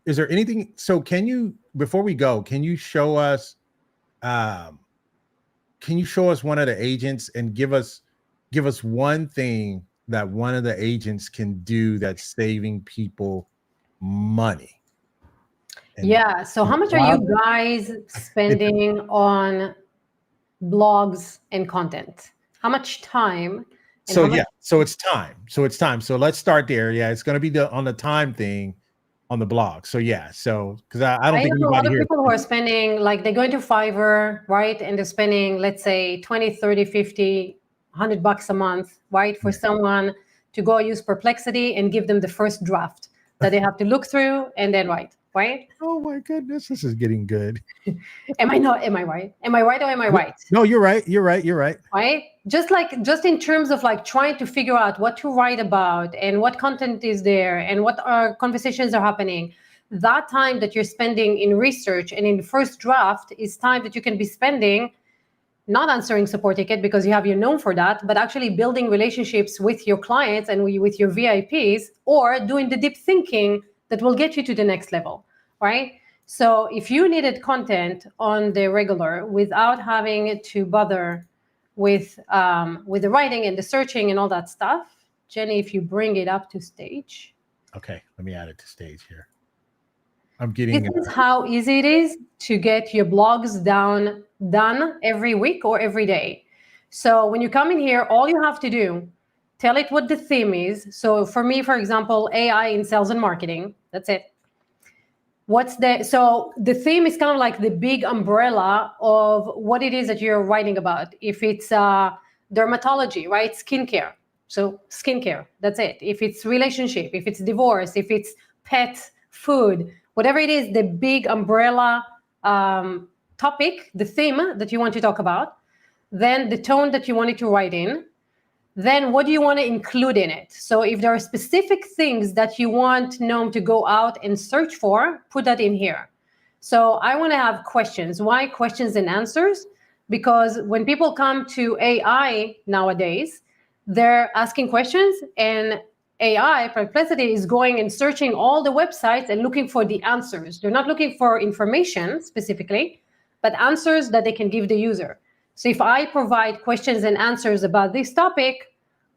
Speaker 1: is there anything? So can you, before we go, can you show us one of the agents and give us one thing that one of the agents can do that's saving people money?
Speaker 2: Yeah. So how much are you guys spending on blogs and content? How much time?
Speaker 1: So it's time. So let's start there. Yeah, it's going to be on the time thing on the blog. So yeah, so because I don't think
Speaker 2: know a lot of
Speaker 1: here.
Speaker 2: people who are spending, like they go into Fiverr, right? And they're spending, let's say 20, 30, 50, $100 a month, right? For someone to go use Perplexity and give them the first draft that they have to look through and then write, right?
Speaker 1: Oh my goodness, this is getting good.
Speaker 2: Am I right? Am I right or am I right?
Speaker 1: No, you're right.
Speaker 2: Right? Just in terms of like trying to figure out what to write about and what content is there and what conversations are happening. That time that you're spending in research and in the first draft is time that you can be spending not answering support ticket because you have your Noem for that, but actually building relationships with your clients and with your VIPs, or doing the deep thinking that will get you to the next level, right? So if you needed content on the regular without having to bother with the writing and the searching and all that stuff, Jenny, if you bring it up to stage.
Speaker 1: Okay, let me add it to stage here. I'm getting.
Speaker 2: This is how easy it is to get your blogs done every week or every day. So when you come in here, all you have to do, tell it what the theme is. So for me, for example, AI in sales and marketing. That's it. So the theme is kind of like the big umbrella of what it is that you're writing about. If it's dermatology, right? Skincare. So skincare, that's it. If it's relationship, if it's divorce, if it's pet, food, whatever it is, the big umbrella topic, the theme that you want to talk about, then the tone that you want it to write in, then what do you want to include in it? So if there are specific things that you want Noem to go out and search for, put that in here. So I want to have questions. Why questions and answers? Because when people come to AI nowadays, they're asking questions, and AI, Perplexity, is going and searching all the websites and looking for the answers. They're not looking for information specifically, but answers that they can give the user. So if I provide questions and answers about this topic,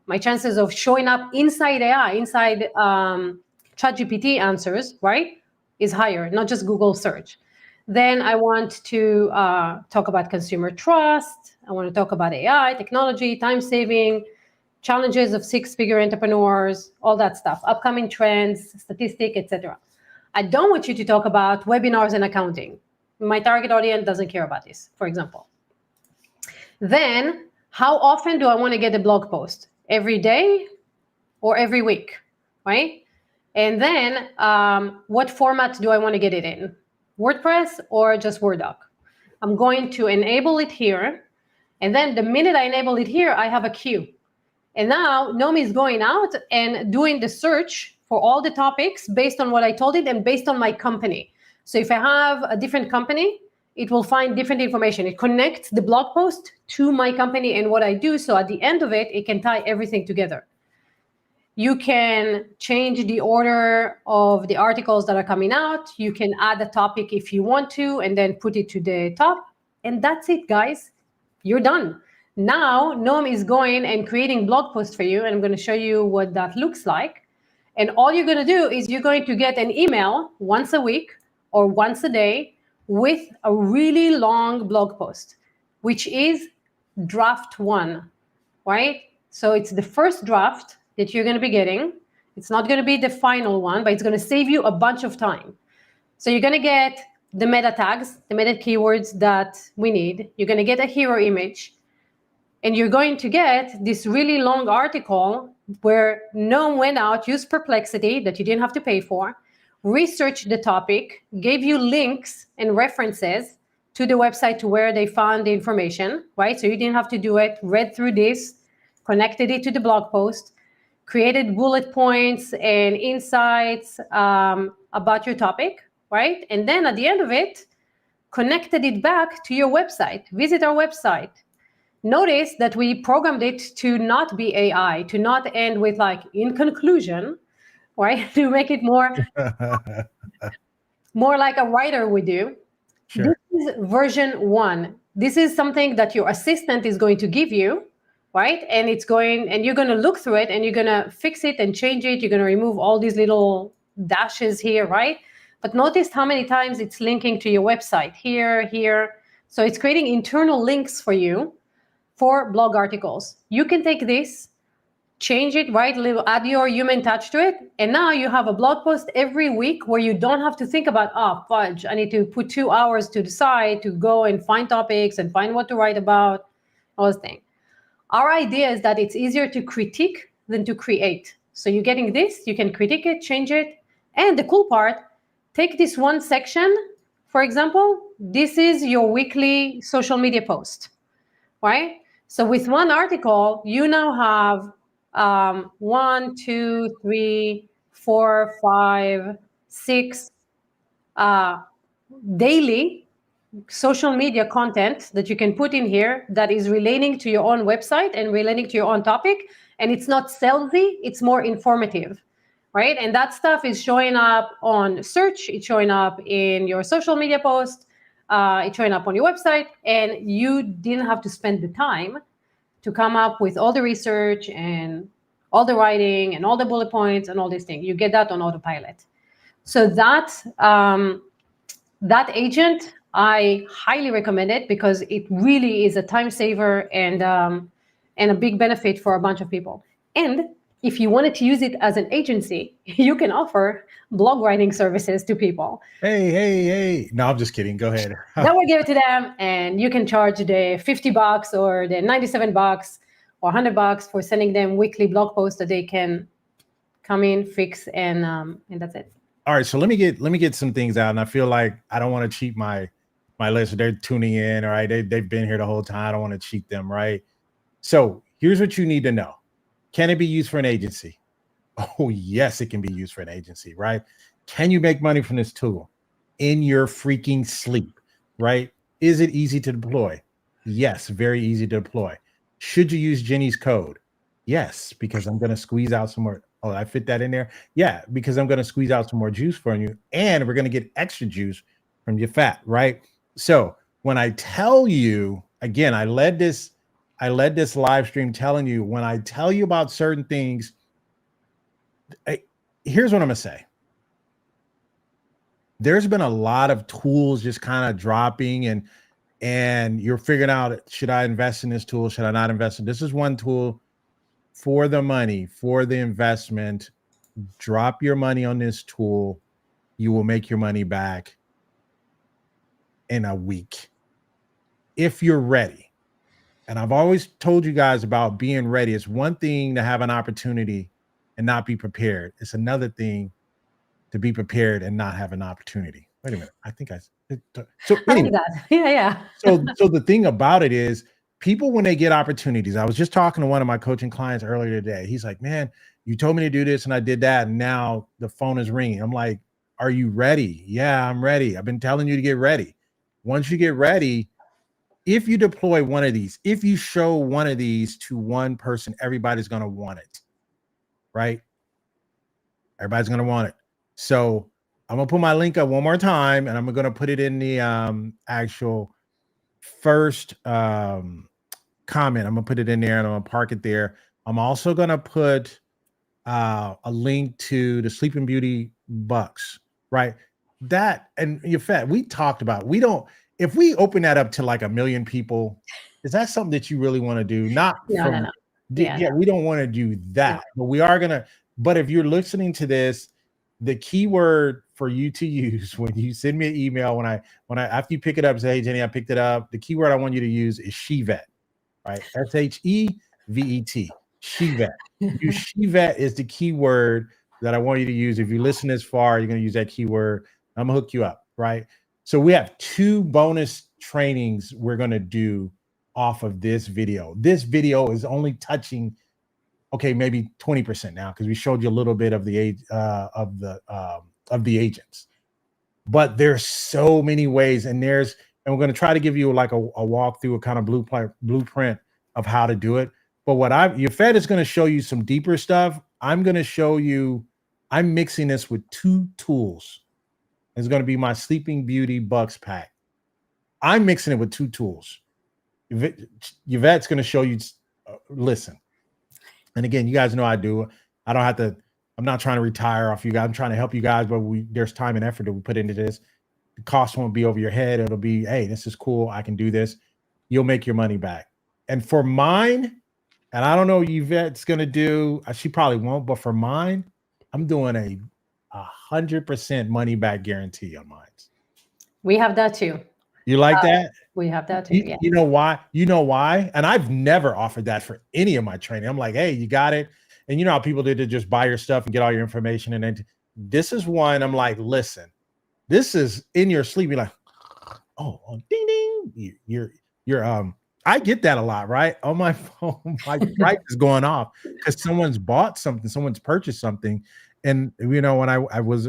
Speaker 2: my chances of showing up inside AI, inside ChatGPT answers, right, is higher, not just Google search. Then I want to talk about consumer trust. I want to talk about AI, technology, time saving, challenges of 6-figure entrepreneurs, all that stuff, upcoming trends, statistic, etc. I don't want you to talk about webinars and accounting. My target audience doesn't care about this, for example. Then, how often do I want to get a blog post? Every day or every week, right? And then, what format do I want to get it in? WordPress or just Word doc? I'm going to enable it here. And then the minute I enable it here, I have a queue. And now Noem is going out and doing the search for all the topics based on what I told it and based on my company. So if I have a different company, it will find different information. It connects the blog post to my company and what I do. So at the end of it, it can tie everything together. You can change the order of the articles that are coming out. You can add a topic if you want to, and then put it to the top. And that's it, guys. You're done. Now, Noem is going and creating blog posts for you, and I'm going to show you what that looks like. And all you're going to do is you're going to get an email once a week or once a day with a really long blog post, which is draft 1, right? So it's the first draft that you're going to be getting. It's not going to be the final one, but it's going to save you a bunch of time. So you're going to get the meta tags, the meta keywords that we need. You're going to get a hero image. And you're going to get this really long article where Noem went out, used Perplexity that you didn't have to pay for, researched the topic, gave you links and references to the website to where they found the information, right? So you didn't have to do it, read through this, connected it to the blog post, created bullet points and insights about your topic, right? And then at the end of it, connected it back to your website. Visit our website. Notice that we programmed it to not be AI, to not end with like, in conclusion, right? To make it more like a writer would do.
Speaker 1: Sure.
Speaker 2: This is version 1. This is something that your assistant is going to give you, right? And you're going to look through it and you're going to fix it and change it. You're going to remove all these little dashes here, right? But notice how many times it's linking to your website here, here. So it's creating internal links for you for blog articles. You can take this, change it, right? Add your human touch to it. And now you have a blog post every week where you don't have to think about, oh, fudge, I need to put 2 hours to the side to go and find topics and find what to write about, all those things. Our idea is that it's easier to critique than to create. So you're getting this, you can critique it, change it. And the cool part, take this one section, for example, this is your weekly social media post, right? So with one article, you now have 1, 2, 3, 4, 5, 6 daily social media content that you can put in here that is relating to your own website and relating to your own topic. And it's not salesy, it's more informative, right? And that stuff is showing up on search, it's showing up in your social media post, it's showing up on your website, and you didn't have to spend the time to come up with all the research and all the writing and all the bullet points and all these things. You get that on autopilot. So that agent, I highly recommend it because it really is a time saver and a big benefit for a bunch of people. And if you wanted to use it as an agency, you can offer blog writing services to people.
Speaker 1: Hey. No, I'm just kidding. Go ahead.
Speaker 2: Then we give it to them and you can charge the $50 or the $97 or $100 for sending them weekly blog posts that they can come in, fix, and that's it.
Speaker 1: All right, so let me get some things out, and I feel like I don't want to cheat my listeners. They're tuning in, all right? They've been here the whole time. I don't want to cheat them, right? So here's what you need to know. Can it be used for an agency? Oh, yes, it can be used for an agency, right? Can you make money from this tool? In your freaking sleep, right? Is it easy to deploy? Yes, very easy to deploy. Should you use Ginny's code? Yes, because I'm going to squeeze out some more. Oh, I fit that in there? Yeah, because I'm going to squeeze out some more juice from you, and we're going to get extra juice from your fat, right? So when I tell you, again, I led this live stream telling you, when I tell you about certain things, here's what I'm going to say. There's been a lot of tools just kind of dropping, and you're figuring out, should I invest in this tool? Should I not invest in this? Is one tool for the money, for the investment. Drop your money on this tool. You will make your money back in a week if you're ready. And I've always told you guys about being ready. It's one thing to have an opportunity and not be prepared. It's another thing to be prepared and not have an opportunity. Wait a minute. I think so anyway,
Speaker 2: yeah.
Speaker 1: so the thing about it is, people, when they get opportunities, I was just talking to one of my coaching clients earlier today. He's like, man, you told me to do this and I did that, and now the phone is ringing. I'm like, are you ready? Yeah, I'm ready. I've been telling you to get ready. Once you get ready, if you deploy one of these, if you show one of these to one person, everybody's going to want it, right? Everybody's going to want it. So I'm going to put my link up one more time, and I'm going to put it in the actual first comment. I'm going to put it in there, and I'm going to park it there. I'm also going to put a link to the Sleeping Beauty Bucks, right? That, and your fat, we talked about, we don't, if we open that up to like 1 million people, is that something that you really want to do? No. Yeah, we don't want to do that, but we are going to. But if you're listening to this, the keyword for you to use when you send me an email, when I after you pick it up, say, hey, Jenny, I picked it up. The keyword I want you to use is SheVet. right? SHEVET, Shevet. Use Shevet is the keyword that I want you to use. If you listen this far, you're going to use that keyword. I'm going to hook you up, right? So we have 2 bonus trainings we're going to do off of this video. This video is only touching, okay, maybe 20% now, because we showed you a little bit of the agents. But there's so many ways, and we're going to try to give you like a walkthrough, a kind of blueprint of how to do it. But your Fed is going to show you some deeper stuff. I'm going to show you, I'm mixing this with 2 tools. It's going to be my Sleeping Beauty Bucks pack. I'm mixing it with 2 tools. Yvette's going to show you, listen. And again, you guys know I don't have to, I'm not trying to retire off you guys. I'm trying to help you guys, but there's time and effort that we put into this. The cost won't be over your head. It'll be, hey, this is cool. I can do this. You'll make your money back. And for mine, and I don't know what Yvette's going to do. She probably won't, but for mine, I'm doing a 100% money back guarantee on mine.
Speaker 2: We have that too.
Speaker 1: You like that?
Speaker 2: We have that too. Yeah.
Speaker 1: You know why? You know why? And I've never offered that for any of my training. I'm like, hey, you got it. And you know how people did to just buy your stuff and get all your information. And then this is one I'm like, listen, this is in your sleep. You're like, oh, ding, ding. You're I get that a lot, right? On my phone, my light is going off because someone's bought something, someone's purchased something. And, you know, when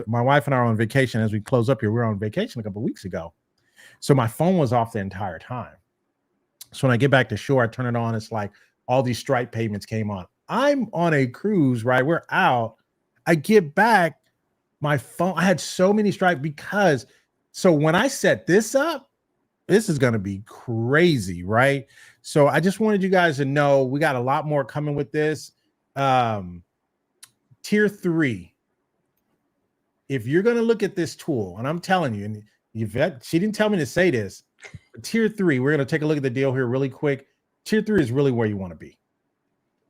Speaker 1: my wife and I are on vacation, as we close up here, we were on vacation a couple of weeks ago. So my phone was off the entire time. So when I get back to shore, I turn it on. It's like all these Stripe payments came on. I'm on a cruise, right? We're out. I get back, my phone, I had so many Stripe so when I set this up, this is going to be crazy, right? So I just wanted you guys to know we got a lot more coming with this. Tier 3. If you're going to look at this tool, and I'm telling you, and Yvette, she didn't tell me to say this, but Tier 3, we're going to take a look at the deal here really quick. Tier 3 is really where you want to be.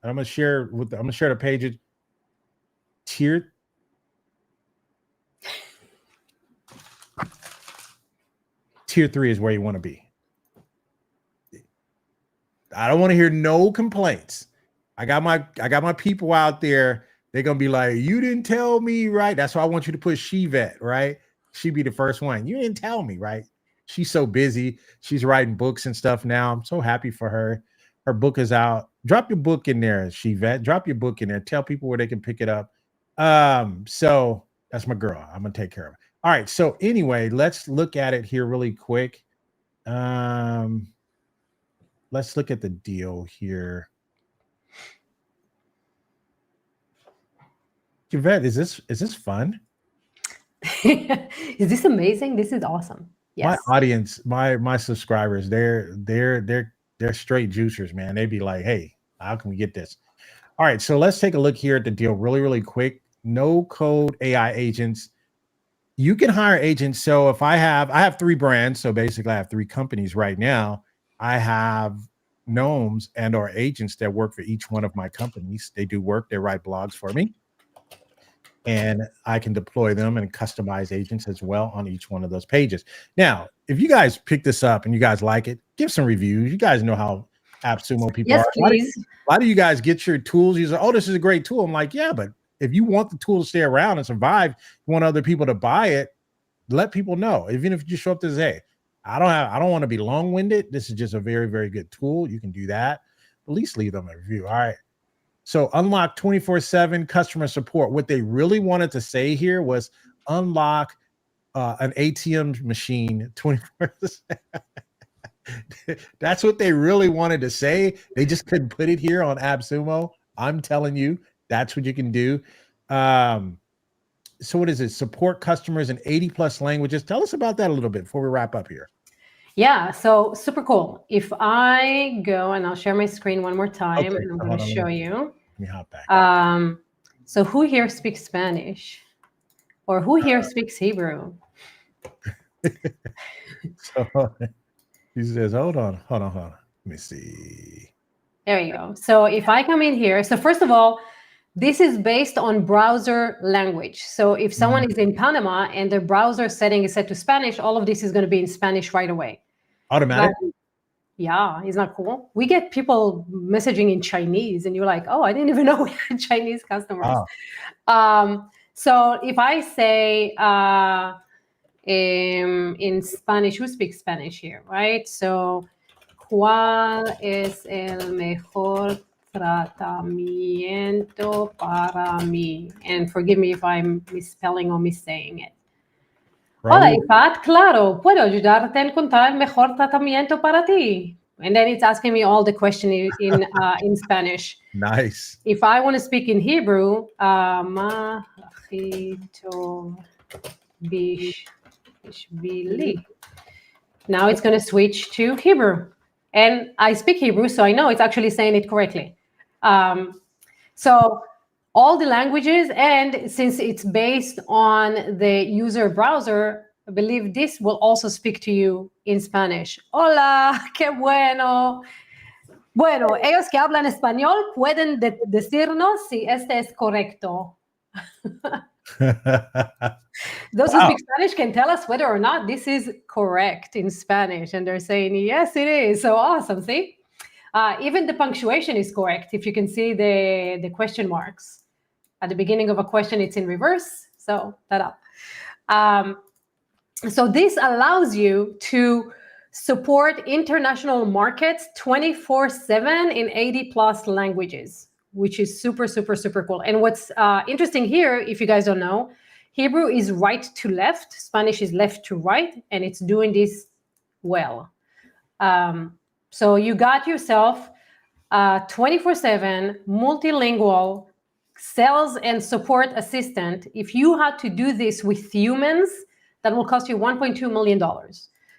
Speaker 1: And I'm going to share the pages. Tier 3 is where you want to be. I don't want to hear no complaints. I got my people out there. They're gonna be like, you didn't tell me, right? That's why I want you to put Shevet, right? She be the first one. You didn't tell me, right? She's so busy. She's writing books and stuff now. I'm so happy for her. Her book is out. Drop your book in there, Shevet. Drop your book in there. Tell people where they can pick it up. So that's my girl. I'm gonna take care of it. All right. So anyway, let's look at it here really quick. Let's look at the deal here. Yvette, is this fun?
Speaker 2: Is this amazing? This is awesome. Yes.
Speaker 1: My audience, my subscribers, they're straight juicers, man. They'd be like, hey, how can we get this? All right, so let's take a look here at the deal really, really quick. NoCode AI agents. You can hire agents. So if I have 3 brands, so basically I have 3 companies right now. I have gnomes and or agents that work for each one of my companies. They do work, they write blogs for me. And I can deploy them and customize agents as well on each one of those pages. Now, if you guys pick this up and you guys like it, give some reviews. You guys know how AppSumo people are.
Speaker 2: Please.
Speaker 1: Why do you guys get your tools? You say, oh, this is a great tool. I'm like, yeah, but if you want the tool to stay around and survive, you want other people to buy it, let people know. Even if you show up to say, I don't want to be long-winded. This is just a very, very good tool. You can do that. At least leave them a review. All right. So unlock 24/7 customer support. What they really wanted to say here was unlock an ATM machine 24/7. That's what they really wanted to say. They just couldn't put it here on AppSumo. I'm telling you, that's what you can do. So what is it? Support customers in 80+ languages. Tell us about that a little bit before we wrap up here.
Speaker 2: Yeah, so super cool. If I go and I'll share my screen one more time, and I'm going to show you.
Speaker 1: Let me hop back.
Speaker 2: So who here speaks Spanish? Or who here speaks Hebrew?
Speaker 1: So he says, hold on. Let me see.
Speaker 2: There you go. So if I come in here, so first of all, this is based on browser language. So if someone is in Panama and their browser setting is set to Spanish, all of this is going to be in Spanish right away.
Speaker 1: Automatic?
Speaker 2: Yeah, isn't that cool? We get people messaging in Chinese, and you're like, oh, I didn't even know we had Chinese customers. So if I say in Spanish, who speaks Spanish here, right? So, ¿cuál es el mejor tratamiento para mí? And forgive me if I'm misspelling or missaying it. Hola, Ifat, claro, puedo ayudarte a encontrar el mejor tratamiento para ti. And then it's asking me all the question in Spanish.
Speaker 1: Nice.
Speaker 2: If I want to speak in Hebrew, Machito Bishvili. Now it's going to switch to Hebrew. And I speak Hebrew, so I know it's actually saying it correctly. So all the languages, and since it's based on the user browser, I believe this will also speak to you in Spanish. Hola, qué bueno. Bueno, ellos que hablan español pueden decirnos si este es correcto. Those who speak Spanish can tell us whether or not this is correct in Spanish. And they're saying, yes, it is. So awesome. See? Even the punctuation is correct. If you can see the question marks. At the beginning of a question, it's in reverse. So, ta-da. So this allows you to support international markets 24/7 in 80 plus languages, which is super, super, super cool. And what's interesting here, if you guys don't know, Hebrew is right to left, Spanish is left to right, and it's doing this well. So you got yourself 24/7 multilingual sales and support assistant. If you had to do this with humans, that will cost you $1.2 million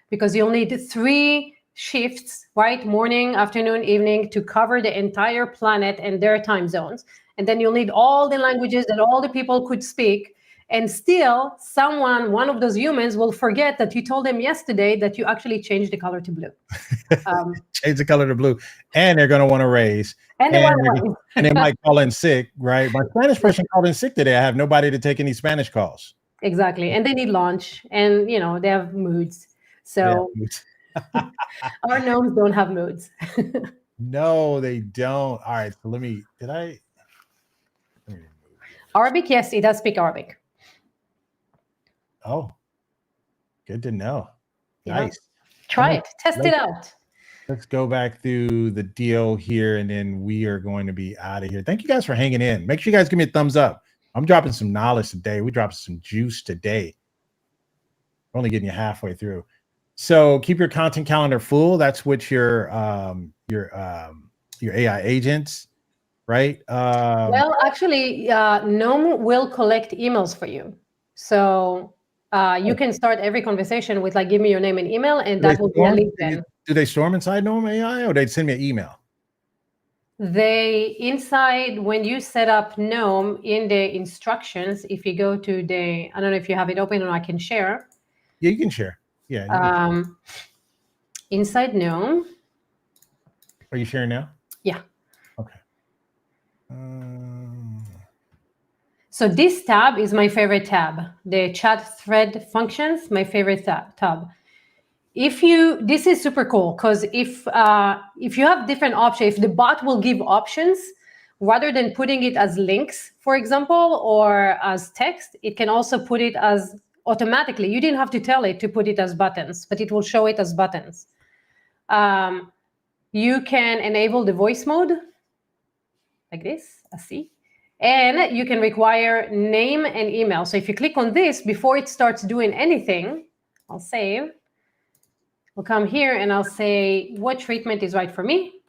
Speaker 2: because you'll need 3 shifts, right? Morning, afternoon, evening, to cover the entire planet and their time zones. And then you'll need all the languages that all the people could speak. And still, one of those humans will forget that you told them yesterday that you actually changed the color to blue.
Speaker 1: Change the color to blue. And they're going to want to raise. And they might call in sick, right? My Spanish person called in sick today. I have nobody to take any Spanish calls.
Speaker 2: Exactly. And they need lunch. And, they have moods. So our gnomes don't have moods.
Speaker 1: No, they don't. All right. So
Speaker 2: Arabic, yes, it does speak Arabic.
Speaker 1: Oh, good to know.
Speaker 2: Yeah.
Speaker 1: Nice.
Speaker 2: Try it. Test it out.
Speaker 1: Let's go back through the deal here, and then we are going to be out of here. Thank you guys for hanging in. Make sure you guys give me a thumbs up. I'm dropping some knowledge today. We dropped some juice today. We're only getting you halfway through. So keep your content calendar full. That's what your AI agents, right?
Speaker 2: Well, actually, Noem will collect emails for you. So you can start every conversation with give me your name and email, and that will be a lead then.
Speaker 1: Do they storm inside Noem.ai, or they send me an email?
Speaker 2: When you set up Noem in the instructions, if you go to I don't know if you have it open or I can share.
Speaker 1: Yeah, you can share. Yeah.
Speaker 2: Inside Noem.
Speaker 1: Are you sharing now?
Speaker 2: Yeah.
Speaker 1: Okay.
Speaker 2: So this tab is my favorite tab. The chat thread functions, my favorite tab. This is super cool because if you have different options, if the bot will give options rather than putting it as links, for example, or as text, it can also put it as automatically. You didn't have to tell it to put it as buttons, but it will show it as buttons. You can enable the voice mode like this, see, and you can require name and email. So if you click on this before it starts doing anything, I'll save. We'll come here and I'll say what treatment is right for me.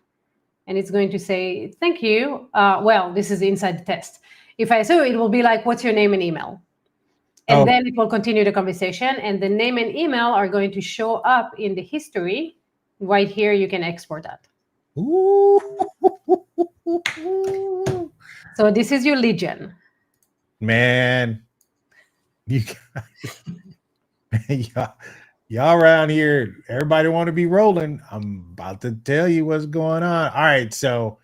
Speaker 2: And it's going to say, thank you. Well, this is inside the test. If I assume it will be like, what's your name and email? And then it will continue the conversation. And the name and email are going to show up in the history. Right here, you can export that.
Speaker 1: Ooh.
Speaker 2: So this is your lead gen.
Speaker 1: Man, you guys, y'all around here, everybody want to be rolling. I'm about to tell you what's going on. All right, so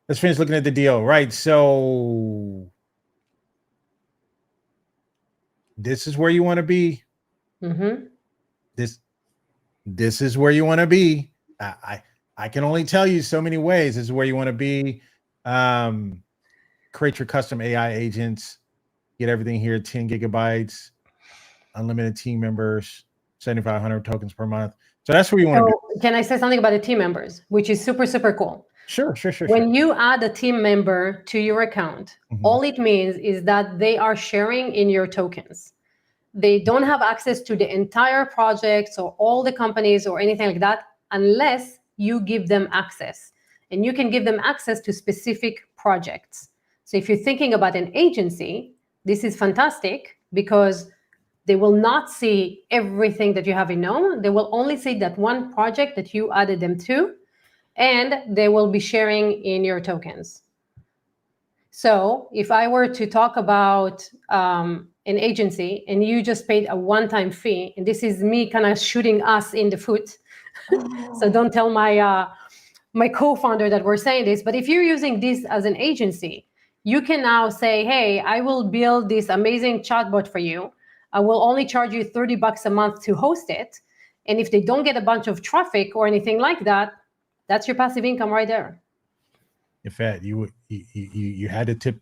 Speaker 1: let's finish looking at the deal. Right, so this is where you want to be.
Speaker 2: Mm-hmm.
Speaker 1: This is where you want to be. I can only tell you so many ways. This is where you want to be. Create your custom AI agents. Get everything here, 10 gigabytes, unlimited team members, 7,500 tokens per month. So that's where you want to be.
Speaker 2: Can I say something about the team members, which is super, super cool?
Speaker 1: Sure.
Speaker 2: When you add a team member to your account, all it means is that they are sharing in your tokens. They don't have access to the entire projects or all the companies or anything like that unless you give them access. And you can give them access to specific projects. So if you're thinking about an agency, this is fantastic because they will not see everything that you have in Noem. They will only see that one project that you added them to, and they will be sharing in your tokens. So if I were to talk about an agency and you just paid a one-time fee, and this is me kind of shooting us in the foot, so don't tell my co-founder that we're saying this, but if you're using this as an agency, you can now say, hey, I will build this amazing chatbot for you. I will only charge you $30 a month to host it. And if they don't get a bunch of traffic or anything like that, that's your passive income right there.
Speaker 1: In fact, you had to tip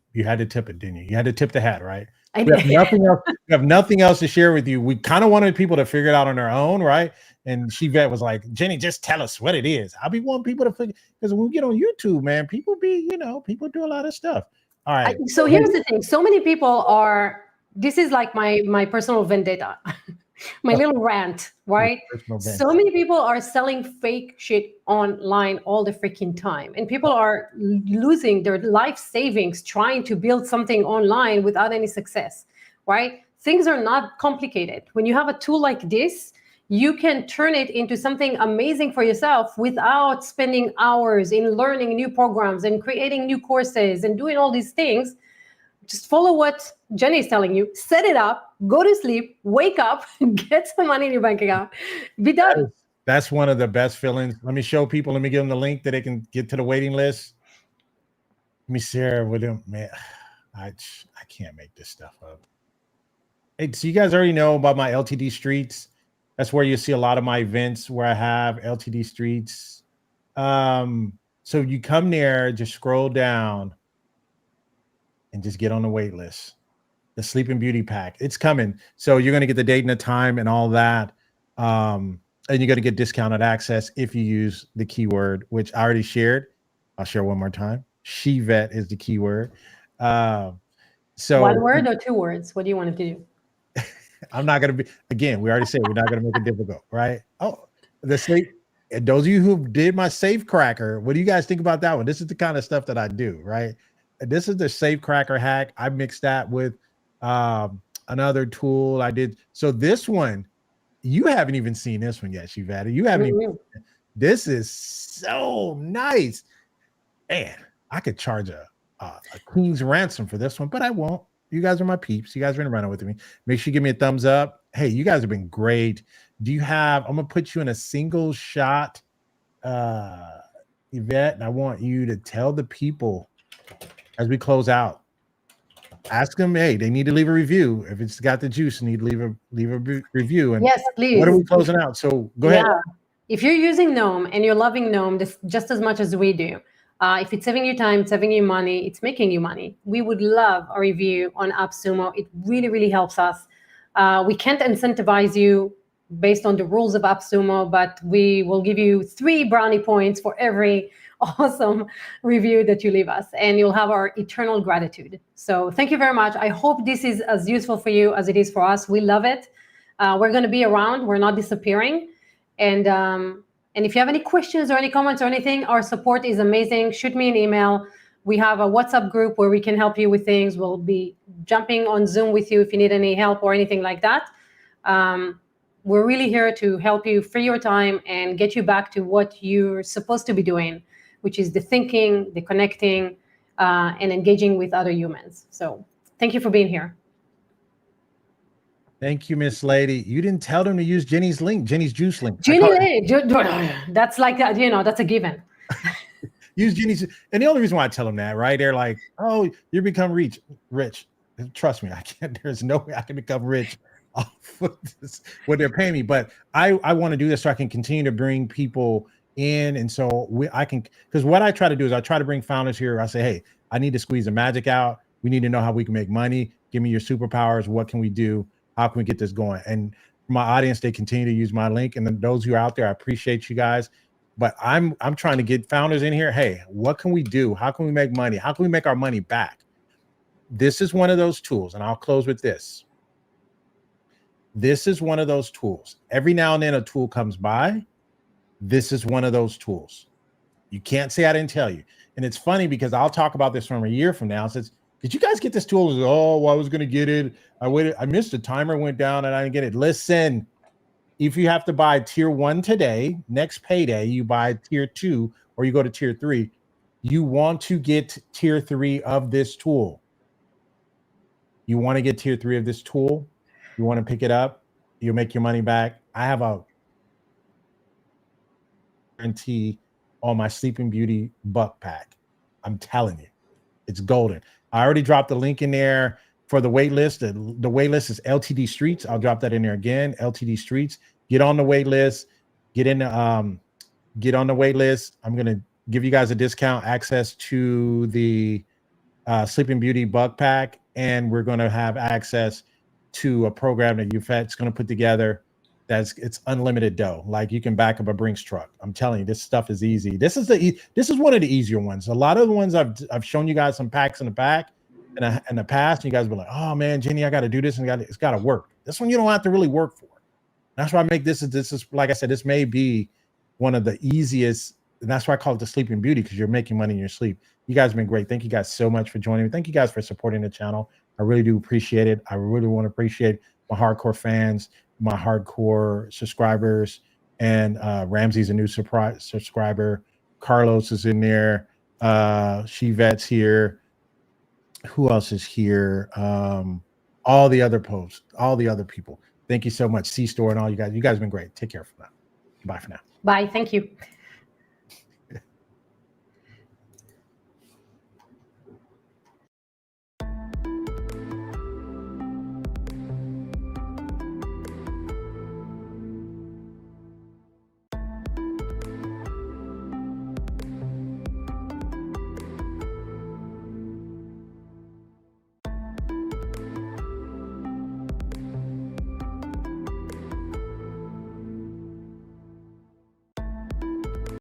Speaker 1: it, didn't you? You had to tip the hat, right?
Speaker 2: I
Speaker 1: We have nothing else. We have nothing else to share with you. We kind of wanted people to figure it out on their own, right? And Shivette was like, Jenny, just tell us what it is. I'll be wanting people to figure, because when we get on YouTube, man, people do a lot of stuff. All right.
Speaker 2: So here's the thing. So many people this is like my personal vendetta, my little rant, right? So many people are selling fake shit online all the freaking time. And people are losing their life savings trying to build something online without any success, right? Things are not complicated. When you have a tool like this, you can turn it into something amazing for yourself without spending hours in learning new programs and creating new courses and doing all these things. Just follow what Jenny is telling you, set it up, go to sleep, wake up, get some money in your bank account, be done.
Speaker 1: That's one of the best feelings. Let me show people, let me give them the link that they can get to the waiting list. Let me share with them, man. I can't make this stuff up. Hey, so you guys already know about my LTD Streets. That's where you see a lot of my events where I have LTD Streets. So you come there, just scroll down and just get on the wait list. The Sleeping Beauty Pack, it's coming. So you're going to get the date and the time and all that. And you're going to get discounted access if you use the keyword, which I already shared. I'll share one more time. Shivette is the keyword. So
Speaker 2: one word or two words? What do you want it to do?
Speaker 1: I'm not going to be, again, we already said we're not going to make it difficult, right? Oh, those of you who did my safe cracker, what do you guys think about that one? This is the kind of stuff that I do, right? This is the safe cracker hack. I mixed that with another tool I did. So this one, you haven't even seen this one yet, Shivette. You haven't even, this is so nice. Man, I could charge a king's ransom for this one, but I won't. You guys are my peeps. You guys are going to run it with me. Make sure you give me a thumbs up. Hey, you guys have been great. Do you have, I'm going to put you in a single shot, Yvette, and I want you to tell the people as we close out, ask them, hey, they need to leave a review. If it's got the juice, you need to leave a review. And
Speaker 2: yes, please.
Speaker 1: What are we closing out? So go ahead.
Speaker 2: If you're using Noem and you're loving Noem just as much as we do, if it's saving you time, saving you money, it's making you money, we would love a review on AppSumo. It really, really helps us. We can't incentivize you based on the rules of AppSumo, but we will give you 3 brownie points for every awesome review that you leave us, and you'll have our eternal gratitude. So thank you very much. I hope this is as useful for you as it is for us. We love it. We're going to be around. We're not disappearing. And if you have any questions or any comments or anything, our support is amazing. Shoot me an email. We have a WhatsApp group where we can help you with things. We'll be jumping on Zoom with you if you need any help or anything like that. We're really here to help you free your time and get you back to what you're supposed to be doing, which is the thinking, the connecting, and engaging with other humans. So thank you for being here.
Speaker 1: Thank you, Miss Lady. You didn't tell them to use Jenny's link, Jenny's juice link.
Speaker 2: That's like, that's a given.
Speaker 1: Use Ginny's. And the only reason why I tell them that, right? They're like, oh, you become rich. Trust me, I can't. There's no way I can become rich off of this, what they're paying me. But I want to do this so I can continue to bring people in. And so I can, because what I try to do is I try to bring founders here. I say, hey, I need to squeeze the magic out. We need to know how we can make money. Give me your superpowers. What can we do? How can we get this going? And for my audience, they continue to use my link. And then those who are out there, I appreciate you guys. But I'm trying to get founders in here. Hey, what can we do? How can we make money? How can we make our money back? This is one of those tools. And I'll close with this. This is one of those tools. Every now and then a tool comes by. This is one of those tools. You can't say I didn't tell you. And it's funny because I'll talk about this from a year from now. It says, did you guys get this tool? Oh, well, I was going to get it. I waited. I missed the timer, went down, and I didn't get it. Listen, if you have to buy tier 1 today, next payday, you buy tier 2 or you go to tier 3, you want to get tier 3 of this tool. You want to get tier 3 of this tool. You want to pick it up. You'll make your money back. I have a guarantee on my Sleeping Beauty buck pack. I'm telling you, it's golden. I already dropped the link in there for the wait list. The wait list is LTD Streets. I'll drop that in there again. LTD Streets. Get on the wait list. Get on the wait list. I'm gonna give you guys a discount access to the Sleeping Beauty buck pack, and we're gonna have access to a program that UFET's gonna put together. It's unlimited dough. Like you can back up a Brinks truck. I'm telling you, this stuff is easy. This is one of the easier ones. A lot of the ones I've shown you guys some packs in the back in the past, and you guys be like, oh man, Ginny, I got to do this and it's got to work. This one you don't have to really work for. That's why I make this is like I said, this may be one of the easiest, and that's why I call it the Sleeping Beauty, because you're making money in your sleep. You guys have been great. Thank you guys so much for joining me. Thank you guys for supporting the channel. I really do appreciate it. I really want to appreciate my hardcore fans, my hardcore subscribers, and Ramsey's a new subscriber. Carlos is in there. Shivette's here. Who else is here? All the other posts, all the other people. Thank you so much. C-Store and all you guys. You guys have been great. Take care for now. Bye for now.
Speaker 2: Bye. Thank you.